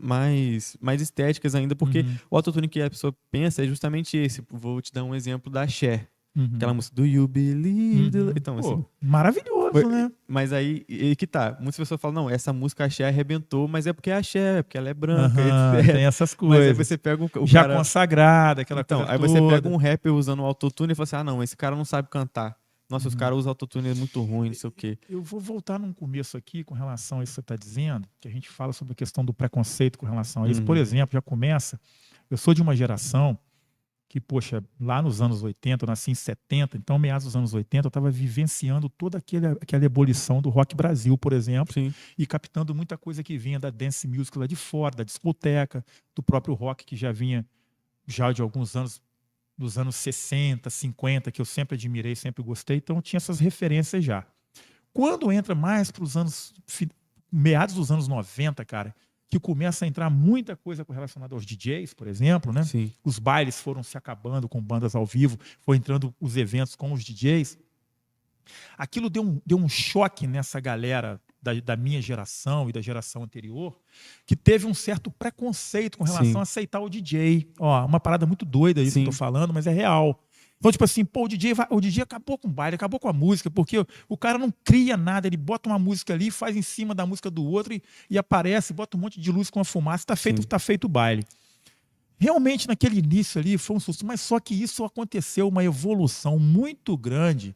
estéticas ainda, porque o autotune que a pessoa pensa é justamente esse. Vou te dar um exemplo da Cher. Aquela música Do You Believe? Então, assim, maravilhoso, né? Mas aí que tá. Muitas pessoas falam, não, essa música a Cher arrebentou, mas é porque é a Cher, porque ela é branca, etc. Tem essas coisas. Mas aí você pega o já cara... consagrada, aquela então, coisa aí toda. você pega um rapper usando o autotune e fala assim, não, esse cara não sabe cantar. Nossa, os caras usam autotune, é muito ruim, não sei o quê. Eu vou voltar num começo aqui com relação a isso que você está dizendo, que a gente fala sobre a questão do preconceito com relação a isso. Por exemplo, já começa... Eu sou de uma geração que, poxa, lá nos anos 80, eu nasci em 70, então, meados dos anos 80, eu estava vivenciando toda aquela ebulição do Rock Brasil, por exemplo, e captando muita coisa que vinha da dance music lá de fora, da discoteca, do próprio rock, que já vinha já de alguns anos, dos anos 60, 50, que eu sempre admirei, sempre gostei, então tinha essas referências já. Quando entra mais para os anos, meados dos anos 90, cara, que começa a entrar muita coisa relacionada aos DJs, por exemplo, né? Sim. Os bailes foram se acabando com bandas ao vivo, foi entrando os eventos com os DJs. Aquilo deu um choque nessa galera da minha geração e da geração anterior, que teve um certo preconceito com relação a aceitar o DJ. Uma parada muito doida isso que eu tô falando, mas é real. Então, tipo assim, o DJ acabou com o baile, acabou com a música, porque o cara não cria nada, ele bota uma música ali, faz em cima da música do outro e aparece, bota um monte de luz com a fumaça, tá feito o baile. Realmente, naquele início ali, foi um susto, mas só que isso aconteceu uma evolução muito grande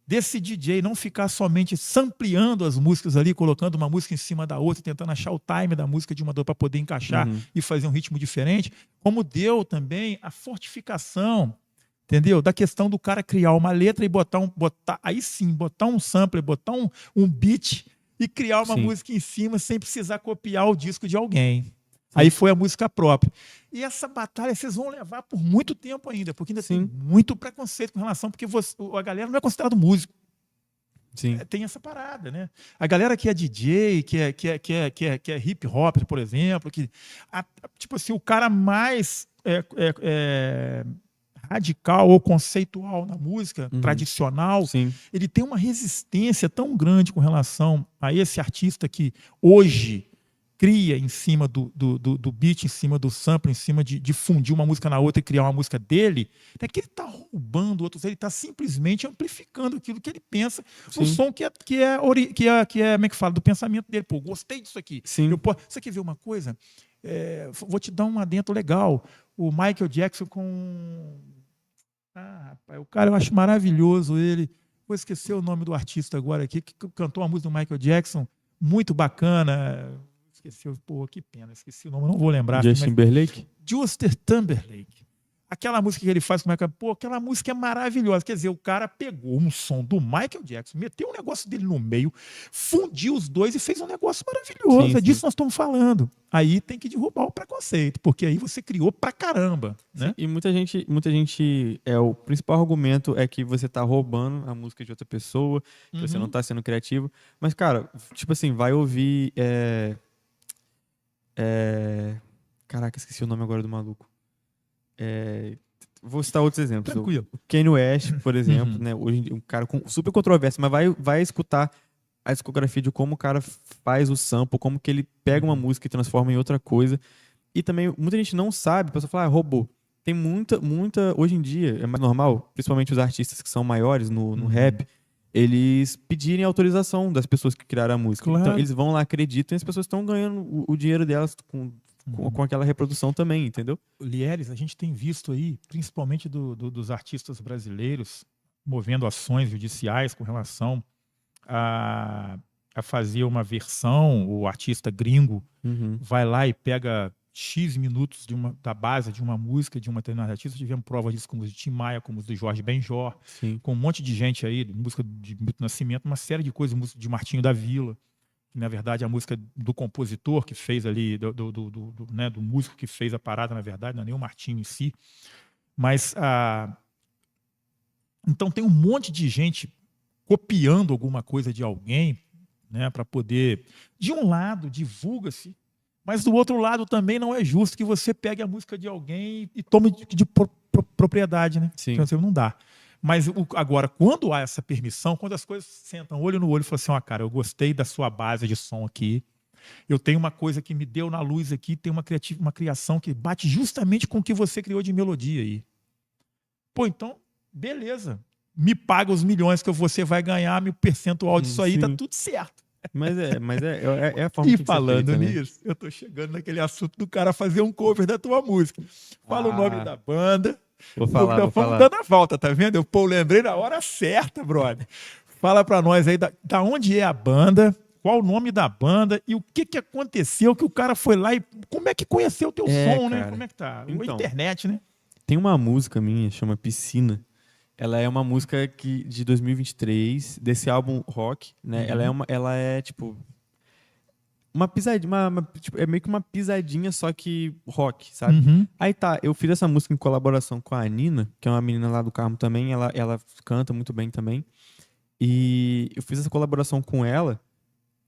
desse DJ não ficar somente sampleando as músicas ali, colocando uma música em cima da outra, tentando achar o time da música de uma para poder encaixar e fazer um ritmo diferente, como deu também a fortificação, entendeu? Da questão do cara criar uma letra e botar um sampler, botar um beat e criar uma música em cima sem precisar copiar o disco de alguém. Aí foi a música própria. E essa batalha vocês vão levar por muito tempo ainda, porque ainda tem muito preconceito com relação, porque a galera não é considerado músico. Sim. Tem essa parada, né? A galera que é DJ, que é hip hop, por exemplo, tipo assim, o cara mais radical ou conceitual na música tradicional, Sim. ele tem uma resistência tão grande com relação a esse artista que hoje cria em cima do beat, em cima do sample, em cima de fundir uma música na outra e criar uma música dele, é que ele está roubando outros, ele está simplesmente amplificando aquilo que ele pensa, um som que é, como é que fala, do pensamento dele. Pô, gostei disso aqui. Sim. Você quer ver uma coisa? Vou te dar um adendo legal. O Michael Jackson com... rapaz, o cara eu acho maravilhoso ele. Vou esquecer o nome do artista agora aqui, que cantou uma música do Michael Jackson, muito bacana. Esqueci, pô, que pena, esqueci o nome, não vou lembrar. Justin Timberlake? Justin Timberlake. Aquela música que ele faz com o Michael, pô, aquela música é maravilhosa. Quer dizer, o cara pegou um som do Michael Jackson, meteu um negócio dele no meio, fundiu os dois e fez um negócio maravilhoso. Sim, É disso que nós estamos falando. Aí tem que derrubar o preconceito, porque aí você criou pra caramba, né? Sim, e muita gente, o principal argumento é que você tá roubando a música de outra pessoa, que você não tá sendo criativo. Mas, cara, tipo assim, vai ouvir... Caraca, esqueci o nome agora do maluco. Vou citar outros exemplos. Tranquilo. O Kanye West, por exemplo, né? Hoje em dia, um cara com super controvérsia, mas vai escutar a discografia de como o cara faz o sample, como que ele pega uma música e transforma em outra coisa. E também, muita gente não sabe, a pessoa fala, roubou. Tem muita, hoje em dia, é mais normal, principalmente os artistas que são maiores no rap, eles pedirem autorização das pessoas que criaram a música. Claro. Então, eles vão lá, acreditam, e as pessoas estão ganhando o dinheiro delas com aquela reprodução também, entendeu? Lieres, a gente tem visto aí, principalmente dos artistas brasileiros, movendo ações judiciais com relação a fazer uma versão, o artista gringo vai lá e pega X minutos da base de uma música, de uma determinada artista. Tivemos prova disso como os de Tim Maia, como os do Jorge Benjor, com um monte de gente aí, música de Milton Nascimento, uma série de coisas, música de Martinho da Vila, que na verdade é a música do compositor que fez ali, do músico que fez a parada, na verdade, não é nem o Martinho em si. Mas, então tem um monte de gente copiando alguma coisa de alguém, né, para poder... De um lado, divulga-se, mas do outro lado também não é justo que você pegue a música de alguém e tome de propriedade, né? Sim. Então, não dá. Mas agora, quando há essa permissão, quando as coisas sentam olho no olho e falam assim, cara, eu gostei da sua base de som aqui, eu tenho uma coisa que me deu na luz aqui, tem uma criação que bate justamente com o que você criou de melodia aí. Pô, então, beleza. Me paga os milhões que você vai ganhar, meu percentual disso aí, tá tudo certo. Mas é a forma E que falando tem que ser feita, nisso, eu tô chegando naquele assunto do cara fazer um cover da tua música. Fala o nome da banda. Vou falar. Dando a volta, tá vendo? Eu lembrei na hora certa, brother. Fala pra nós aí da onde é a banda, qual o nome da banda e o que aconteceu que o cara foi lá e como é que conheceu o teu som, né? Cara. Como é que tá? Então, a internet, né? Tem uma música minha, chama Piscina. Ela é uma música de 2023, desse álbum rock, né? Ela é tipo uma pisadinha, tipo, é meio que uma pisadinha, só que rock, sabe? Aí tá, eu fiz essa música em colaboração com a Nina, que é uma menina lá do Carmo também, ela canta muito bem também. E eu fiz essa colaboração com ela,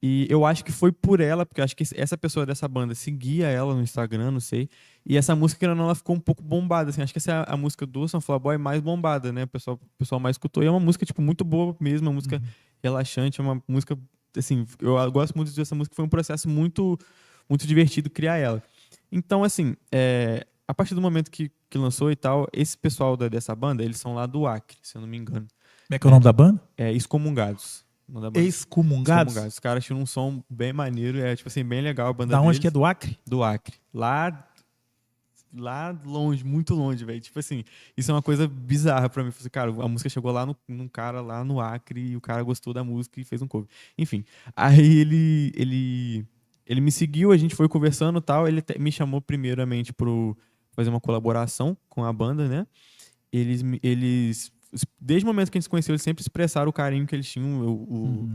e eu acho que foi por ela, porque eu acho que essa pessoa dessa banda seguia ela no Instagram, não sei. E essa música, ela ficou um pouco bombada, assim. Acho que essa é a música do Sunflower Boy mais bombada, né? O pessoal mais escutou. E é uma música, tipo, muito boa mesmo, uma música relaxante, é uma música, assim, eu gosto muito dessa música, foi um processo muito, muito divertido criar ela. Então, assim, a partir do momento que lançou e tal, esse pessoal dessa banda, eles são lá do Acre, se eu não me engano. Como é que é o nome da banda? Excomungados. Excomungados? Os caras tinham um som bem maneiro, tipo assim, bem legal a banda Da onde deles. que é? Do Acre? Do Acre. Lá longe, muito longe, velho. Tipo assim, isso é uma coisa bizarra pra mim. Falei, cara, a música chegou lá num cara lá no Acre e o cara gostou da música e fez um cover. Enfim, aí ele me seguiu, a gente foi conversando e tal. Ele me chamou primeiramente pra fazer uma colaboração com a banda, né? Eles desde o momento que a gente se conheceu, eles sempre expressaram o carinho que eles tinham.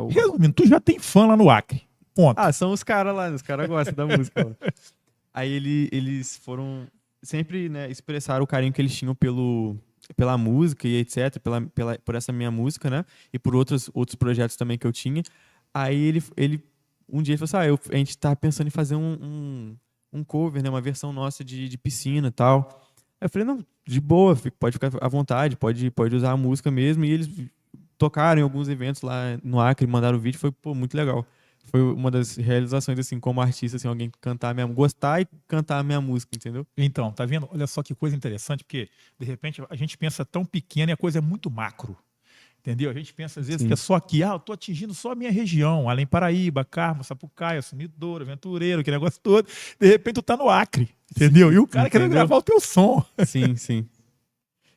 Resumindo, tu já tem fã lá no Acre. Ponto. São os caras lá, os caras gostam da música. Aí eles foram sempre, né, expressaram o carinho que eles tinham pela música e etc, por essa minha música, né? E por outros projetos também que eu tinha. Aí ele um dia ele falou assim, a gente tá pensando em fazer um cover, né? Uma versão nossa de piscina e tal. Aí eu falei, não, de boa, pode ficar à vontade, pode usar a música mesmo. E eles tocaram em alguns eventos lá no Acre, mandaram o vídeo, foi, pô, muito legal. Foi uma das realizações, assim, como artista, assim, alguém gostar e cantar a minha música, entendeu? Então, tá vendo? Olha só que coisa interessante, porque de repente a gente pensa tão pequeno e a coisa é muito macro. Entendeu? A gente pensa às vezes Sim. que é só aqui, eu tô atingindo só a minha região, Além Paraíba, Carmo, Sapucaia, Sumidouro, Aventureiro, aquele negócio todo. De repente tu tá no Acre, entendeu? E o cara querendo gravar o teu som. Sim, sim.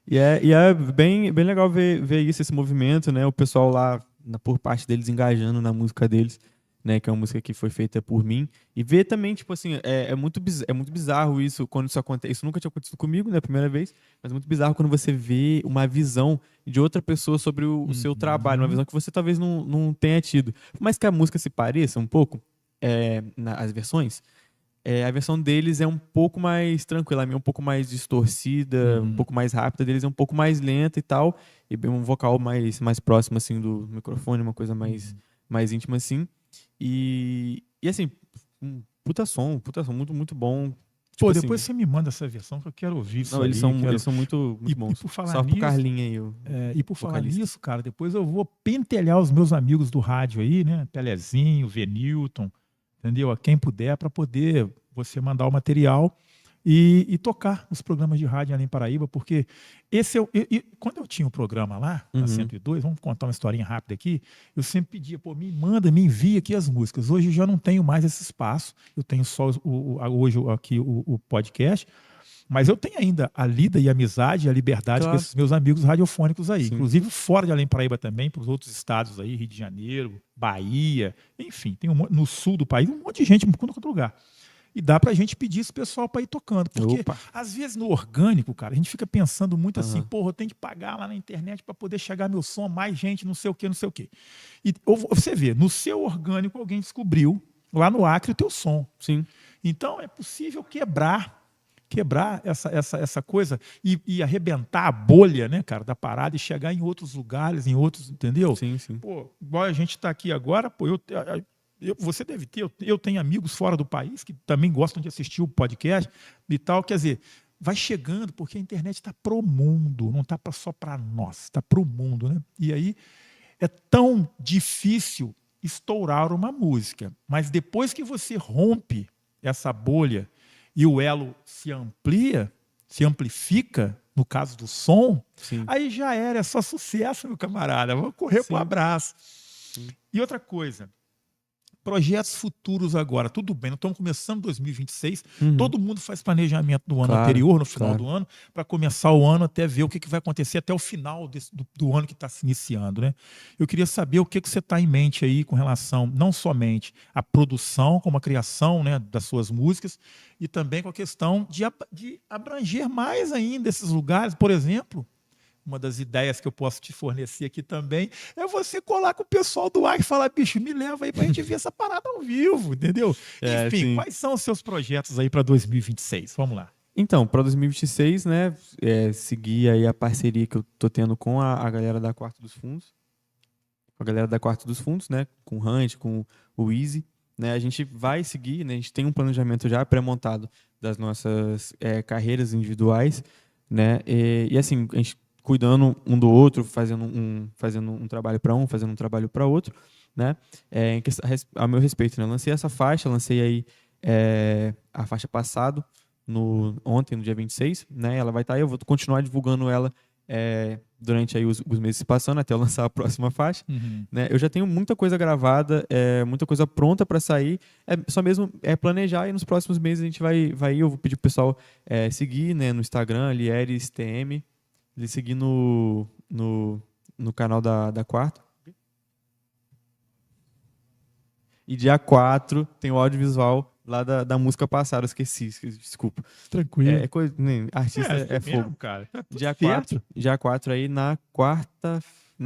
E é bem legal ver isso, esse movimento, né? O pessoal lá, por parte deles, engajando na música deles, né? Que é uma música que foi feita por mim. E ver também, tipo assim, é muito bizarro isso, quando isso acontece. Isso nunca tinha acontecido comigo, né? Primeira vez. Mas é muito bizarro quando você vê uma visão de outra pessoa sobre o seu trabalho. Uma visão que você talvez não tenha tido. Por mais que a música se pareça um pouco, as versões... a versão deles é um pouco mais tranquila, a minha é um pouco mais distorcida, um pouco mais rápida, deles é um pouco mais lenta e tal, e um vocal mais próximo, assim, do microfone, uma coisa mais íntima, assim. E assim, puta som muito, muito bom. Pô, Tipo depois assim, você me manda essa versão que eu quero ouvir isso não, aí. eles são muito bons. E por falar Salve pro nisso, Carlinho aí, e por falar vocalista. nisso, cara, depois eu vou pentelhar os meus amigos do rádio aí, né? Pelezinho, Venilton, entendeu? A quem puder, para poder você mandar o material e tocar nos programas de rádio em Além Paraíba, porque esse quando eu tinha um programa lá, na 102, vamos contar uma historinha rápida aqui, eu sempre pedia, pô, me envia aqui as músicas. Hoje eu já não tenho mais esse espaço, eu tenho só hoje aqui o podcast, mas eu tenho ainda a lida e a amizade, a liberdade Claro. com esses meus amigos radiofônicos aí, Sim. inclusive fora de Além Paraíba também, para os outros estados aí, Rio de Janeiro, Bahia, enfim, tem no sul do país um monte de gente em todo quanto lugar. E dá pra gente pedir esse pessoal para ir tocando. Porque, às vezes, no orgânico, cara, a gente fica pensando muito assim, porra, eu tenho que pagar lá na internet para poder chegar meu som, mais gente, não sei o quê, não sei o quê. E você vê, no seu orgânico, alguém descobriu, lá no Acre, o teu som. Sim. Então, é possível quebrar essa coisa e arrebentar a bolha, né, cara, da parada e chegar em outros lugares, em outros, entendeu? Sim, sim. Pô, igual a gente está aqui agora, pô, você deve ter, eu tenho amigos fora do país que também gostam de assistir o podcast e tal, quer dizer, vai chegando, porque a internet está pro mundo, não está só para nós, está pro mundo, né? E aí é tão difícil estourar uma música, mas depois que você rompe essa bolha e o elo se amplifica, no caso do som, Sim. aí já era, é só sucesso, meu camarada, vamos correr pro abraço. Sim. E outra coisa, projetos futuros agora, tudo bem, nós estamos começando 2026, todo mundo faz planejamento do ano anterior, no final do ano, para começar o ano até ver o que vai acontecer até o final do ano que está se iniciando, né? Eu queria saber o que você está em mente aí com relação, não somente à produção, como a criação, né, das suas músicas, e também com a questão de abranger mais ainda esses lugares, por exemplo. Uma das ideias que eu posso te fornecer aqui também é você colar com o pessoal do Acre e falar, bicho, me leva aí pra gente ver essa parada ao vivo, entendeu? Enfim, sim. Quais são os seus projetos aí para 2026? Vamos lá. Então, para 2026, né, seguir aí a parceria que eu tô tendo com a galera da Quarto dos Fundos, com a galera da Quarto dos Fundos, né, com o Hunt, com o Easy, né, a gente vai seguir, né, a gente tem um planejamento já pré-montado das nossas carreiras individuais, né, e assim, a gente cuidando um do outro, fazendo um trabalho para um, fazendo um trabalho para outro, né? A meu respeito, né? Eu lancei essa faixa, lancei aí a faixa passado, ontem, no dia 26, né? Ela vai estar aí, eu vou continuar divulgando ela durante aí os meses passando, até eu lançar a próxima faixa. Né? Eu já tenho muita coisa gravada, muita coisa pronta para sair, só mesmo planejar, e nos próximos meses a gente vai eu vou pedir pro pessoal seguir, né, no Instagram, LieresTM, ele seguir no canal da Quarta. E dia 4 tem o audiovisual lá da música passada, eu esqueci, desculpa. Tranquilo. Artista é fogo. Mesmo, cara. Tá Dia 4 aí, na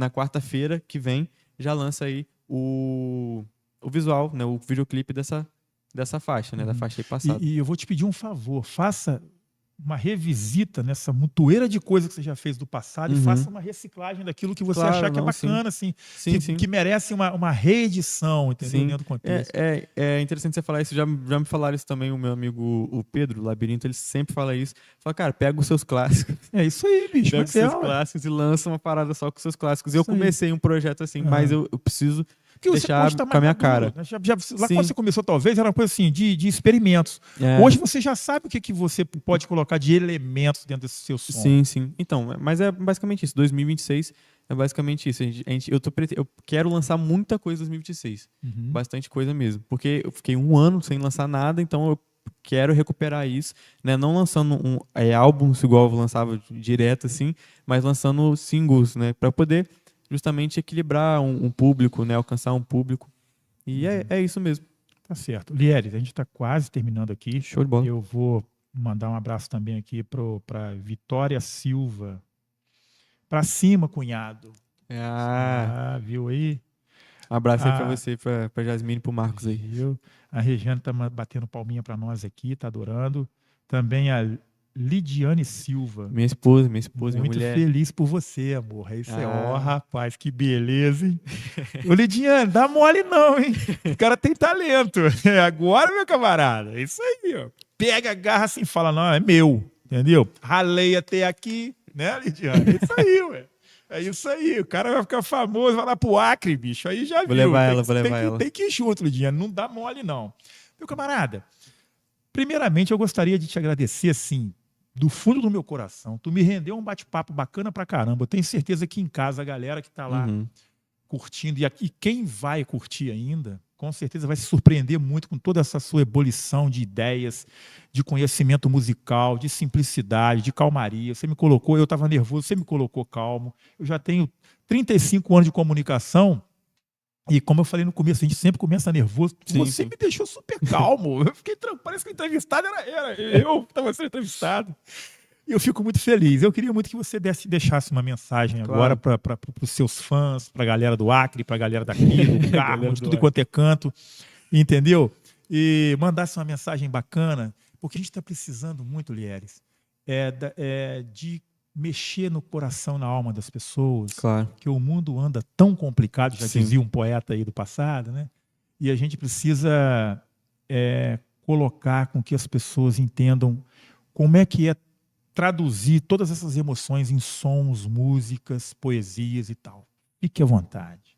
quarta-feira que vem, já lança aí o visual, né, o videoclipe dessa faixa, né, da faixa aí passada. E eu vou te pedir um favor, uma revisita nessa montoeira de coisas que você já fez do passado e Uhum. faça uma reciclagem daquilo que você Claro, achar que é não, sim. bacana, assim, Sim, sim. que merece uma reedição, entendeu? Sim. Dentro do contexto. É interessante você falar isso. Já me falaram isso também, o meu amigo, o Pedro, Labirinto, ele sempre fala isso. Fala, cara, pega os seus clássicos, É isso aí, bicho. pega os Mas é, seus ué. clássicos e lança uma parada só com os seus clássicos. Eu Isso aí. comecei um projeto assim, mas eu preciso Porque você deixar pode estar com a minha mais cara. maduro, né? Lá Sim. quando você começou, talvez, era uma coisa assim, de experimentos. É. Hoje você já sabe o que você pode colocar de elementos dentro desse seu som. Sim, sim. Então, mas é basicamente isso. 2026 é basicamente isso. Eu quero lançar muita coisa em 2026. Uhum. Bastante coisa mesmo. Porque eu fiquei um ano sem lançar nada, então eu quero recuperar isso, né? Não lançando álbuns igual eu lançava direto, assim, mas lançando singles, né? Para poder justamente equilibrar um público, né? Alcançar um público. E é isso mesmo. Tá certo. Lieres, a gente está quase terminando aqui. Show de bola. Eu vou mandar um abraço também aqui para Vitória Silva. Pra cima, cunhado. Viu aí? Um abraço aí pra você, pra Jasmine e pro Marcos aí. Viu? A Regiane tá batendo palminha para nós aqui, tá adorando. Também a Lidiane Silva. Minha esposa, minha Muito mulher. feliz por você, amor. Isso rapaz, que beleza, hein? Ô, Lidiane, dá mole não, hein? O cara tem talento. Agora, meu camarada, é isso aí, ó. Pega, agarra assim e fala, não, é meu, entendeu? Ralei até aqui, né, Lidiane? É isso aí, ué. É isso aí, o cara vai ficar famoso, vai lá pro Acre, bicho, aí já Vou viu. levar ela. Tem que ir junto, Lidiane, não dá mole não. Meu camarada, primeiramente eu gostaria de te agradecer, assim, do fundo do meu coração. Tu me rendeu um bate-papo bacana pra caramba. Eu tenho certeza que em casa a galera que tá lá curtindo, e quem vai curtir ainda, com certeza vai se surpreender muito com toda essa sua ebulição de ideias, de conhecimento musical, de simplicidade, de calmaria. Você me colocou, eu estava nervoso, você me colocou calmo. Eu já tenho 35 anos de comunicação. E como eu falei no começo, a gente sempre começa nervoso. Você me deixou super calmo. Eu fiquei tranquilo. Parece que o entrevistado era eu que estava sendo entrevistado. E eu fico muito feliz. Eu queria muito que você deixasse uma mensagem agora para os seus fãs, para a galera do Acre, para a galera daqui, do Carmo, de tudo quanto é canto. Entendeu? E mandasse uma mensagem bacana, porque a gente está precisando muito, Lieres, de mexer no coração, na alma das pessoas, Claro. que o mundo anda tão complicado, já dizia um poeta aí do passado, né? E a gente precisa colocar com que as pessoas entendam como é que é traduzir todas essas emoções em sons, músicas, poesias e tal. Fique à vontade.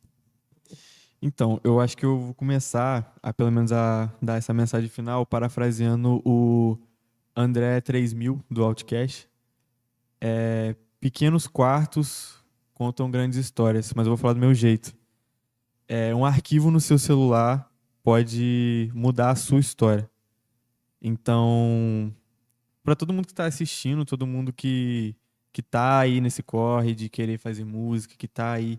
Então, eu acho que eu vou começar, pelo menos, a dar essa mensagem final parafraseando o André 3000 do Outcast. Pequenos quartos contam grandes histórias, mas eu vou falar do meu jeito. Um arquivo no seu celular pode mudar a sua história. Então, para todo mundo que está assistindo, todo mundo que está aí nesse corre de querer fazer música, que está aí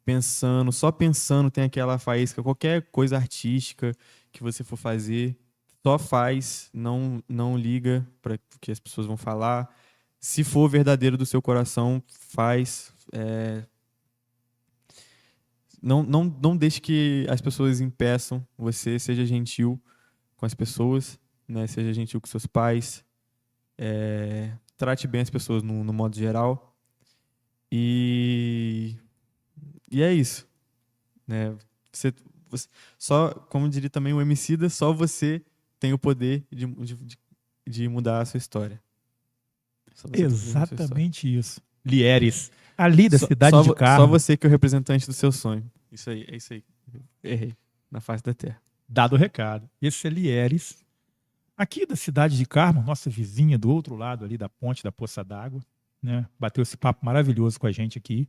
pensando, só pensando, tem aquela faísca, qualquer coisa artística que você for fazer, só faz, não liga para o que as pessoas vão falar. Se for verdadeiro do seu coração, faz. Não deixe que as pessoas impeçam você, seja gentil com as pessoas, né? Seja gentil com seus pais, trate bem as pessoas no modo geral. E é isso, né? Você, só, como diria também o Emicida, só você tem o poder de mudar a sua história. Exatamente isso. Lieres, ali da cidade de Carmo. Só você que é o representante do seu sonho. Isso aí, é isso aí. Errei. Na face da terra. Dado o recado. Esse é Lieres, aqui da cidade de Carmo, nossa vizinha do outro lado ali da ponte da Poça d'Água, né? Bateu esse papo maravilhoso com a gente aqui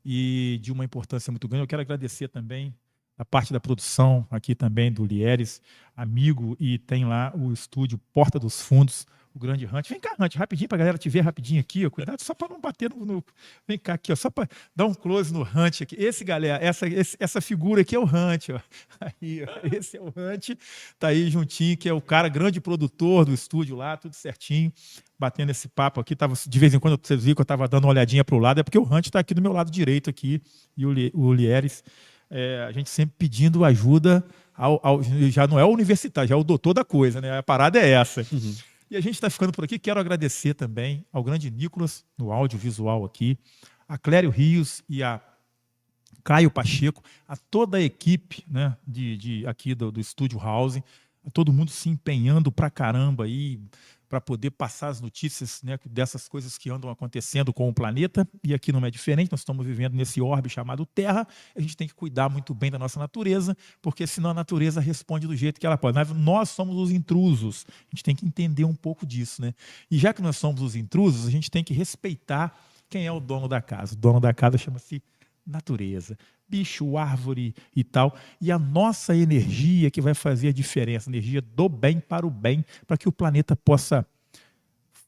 e de uma importância muito grande. Eu quero agradecer também a parte da produção aqui também do Lieres, amigo, e tem lá o estúdio Porta dos Fundos, o grande Hunt. Vem cá, Hunt, rapidinho para a galera te ver rapidinho aqui, ó. Cuidado só para não bater no... Vem cá aqui, ó, só para dar um close no Hunt aqui. Esse, galera, essa figura aqui é o Hunt, ó. Aí, ó, esse é o Hunt, tá aí juntinho, que é o cara, grande produtor do estúdio lá, tudo certinho, batendo esse papo aqui. Tava, de vez em quando vocês viram que eu estava dando uma olhadinha para o lado, é porque o Hunt está aqui do meu lado direito aqui, e o Lieres, a gente sempre pedindo ajuda já não é o universitário, já é o doutor da coisa, né? A parada é essa. E a gente está ficando por aqui. Quero agradecer também ao grande Nicolas, no audiovisual aqui, a Clério Rios e a Caio Pacheco, a toda a equipe, né, aqui do Estúdio House, a todo mundo se empenhando pra caramba aí para poder passar as notícias, né, dessas coisas que andam acontecendo com o planeta, e aqui não é diferente, nós estamos vivendo nesse orbe chamado Terra, a gente tem que cuidar muito bem da nossa natureza, porque senão a natureza responde do jeito que ela pode. Nós somos os intrusos, a gente tem que entender um pouco disso, né? E já que nós somos os intrusos, a gente tem que respeitar quem é o dono da casa. O dono da casa chama-se natureza, bicho, árvore e tal, e a nossa energia que vai fazer a diferença, energia do bem para o bem, para que o planeta possa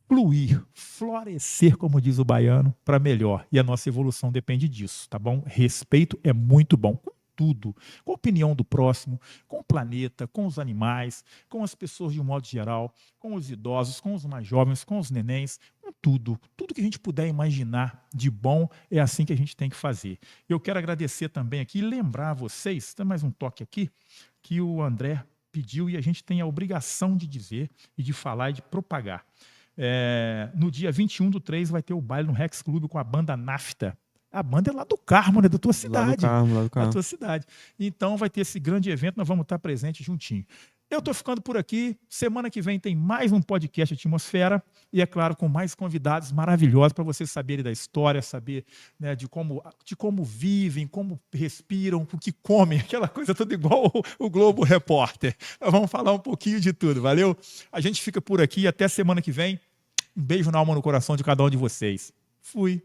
fluir, florescer, como diz o baiano, para melhor. E a nossa evolução depende disso, tá bom? Respeito é muito bom, com tudo, com a opinião do próximo, com o planeta, com os animais, com as pessoas de um modo geral, com os idosos, com os mais jovens, com os nenéns, com tudo. Tudo que a gente puder imaginar de bom é assim que a gente tem que fazer. Eu quero agradecer também aqui e lembrar vocês, tem mais um toque aqui, que o André pediu e a gente tem a obrigação de dizer e de falar e de propagar. No dia 21/3 vai ter o baile no Rex Clube com a banda Nafta. A banda é lá do Carmo, né? Da tua cidade. Lá do Carmo. Da tua cidade. Então vai ter esse grande evento, nós vamos estar presentes juntinho. Eu estou ficando por aqui. Semana que vem tem mais um podcast Atmosfera e, é claro, com mais convidados maravilhosos para vocês saberem da história, saber, né, de como vivem, como respiram, o que comem, aquela coisa toda igual o Globo Repórter. Nós vamos falar um pouquinho de tudo, valeu? A gente fica por aqui até semana que vem. Um beijo na alma, no coração de cada um de vocês. Fui.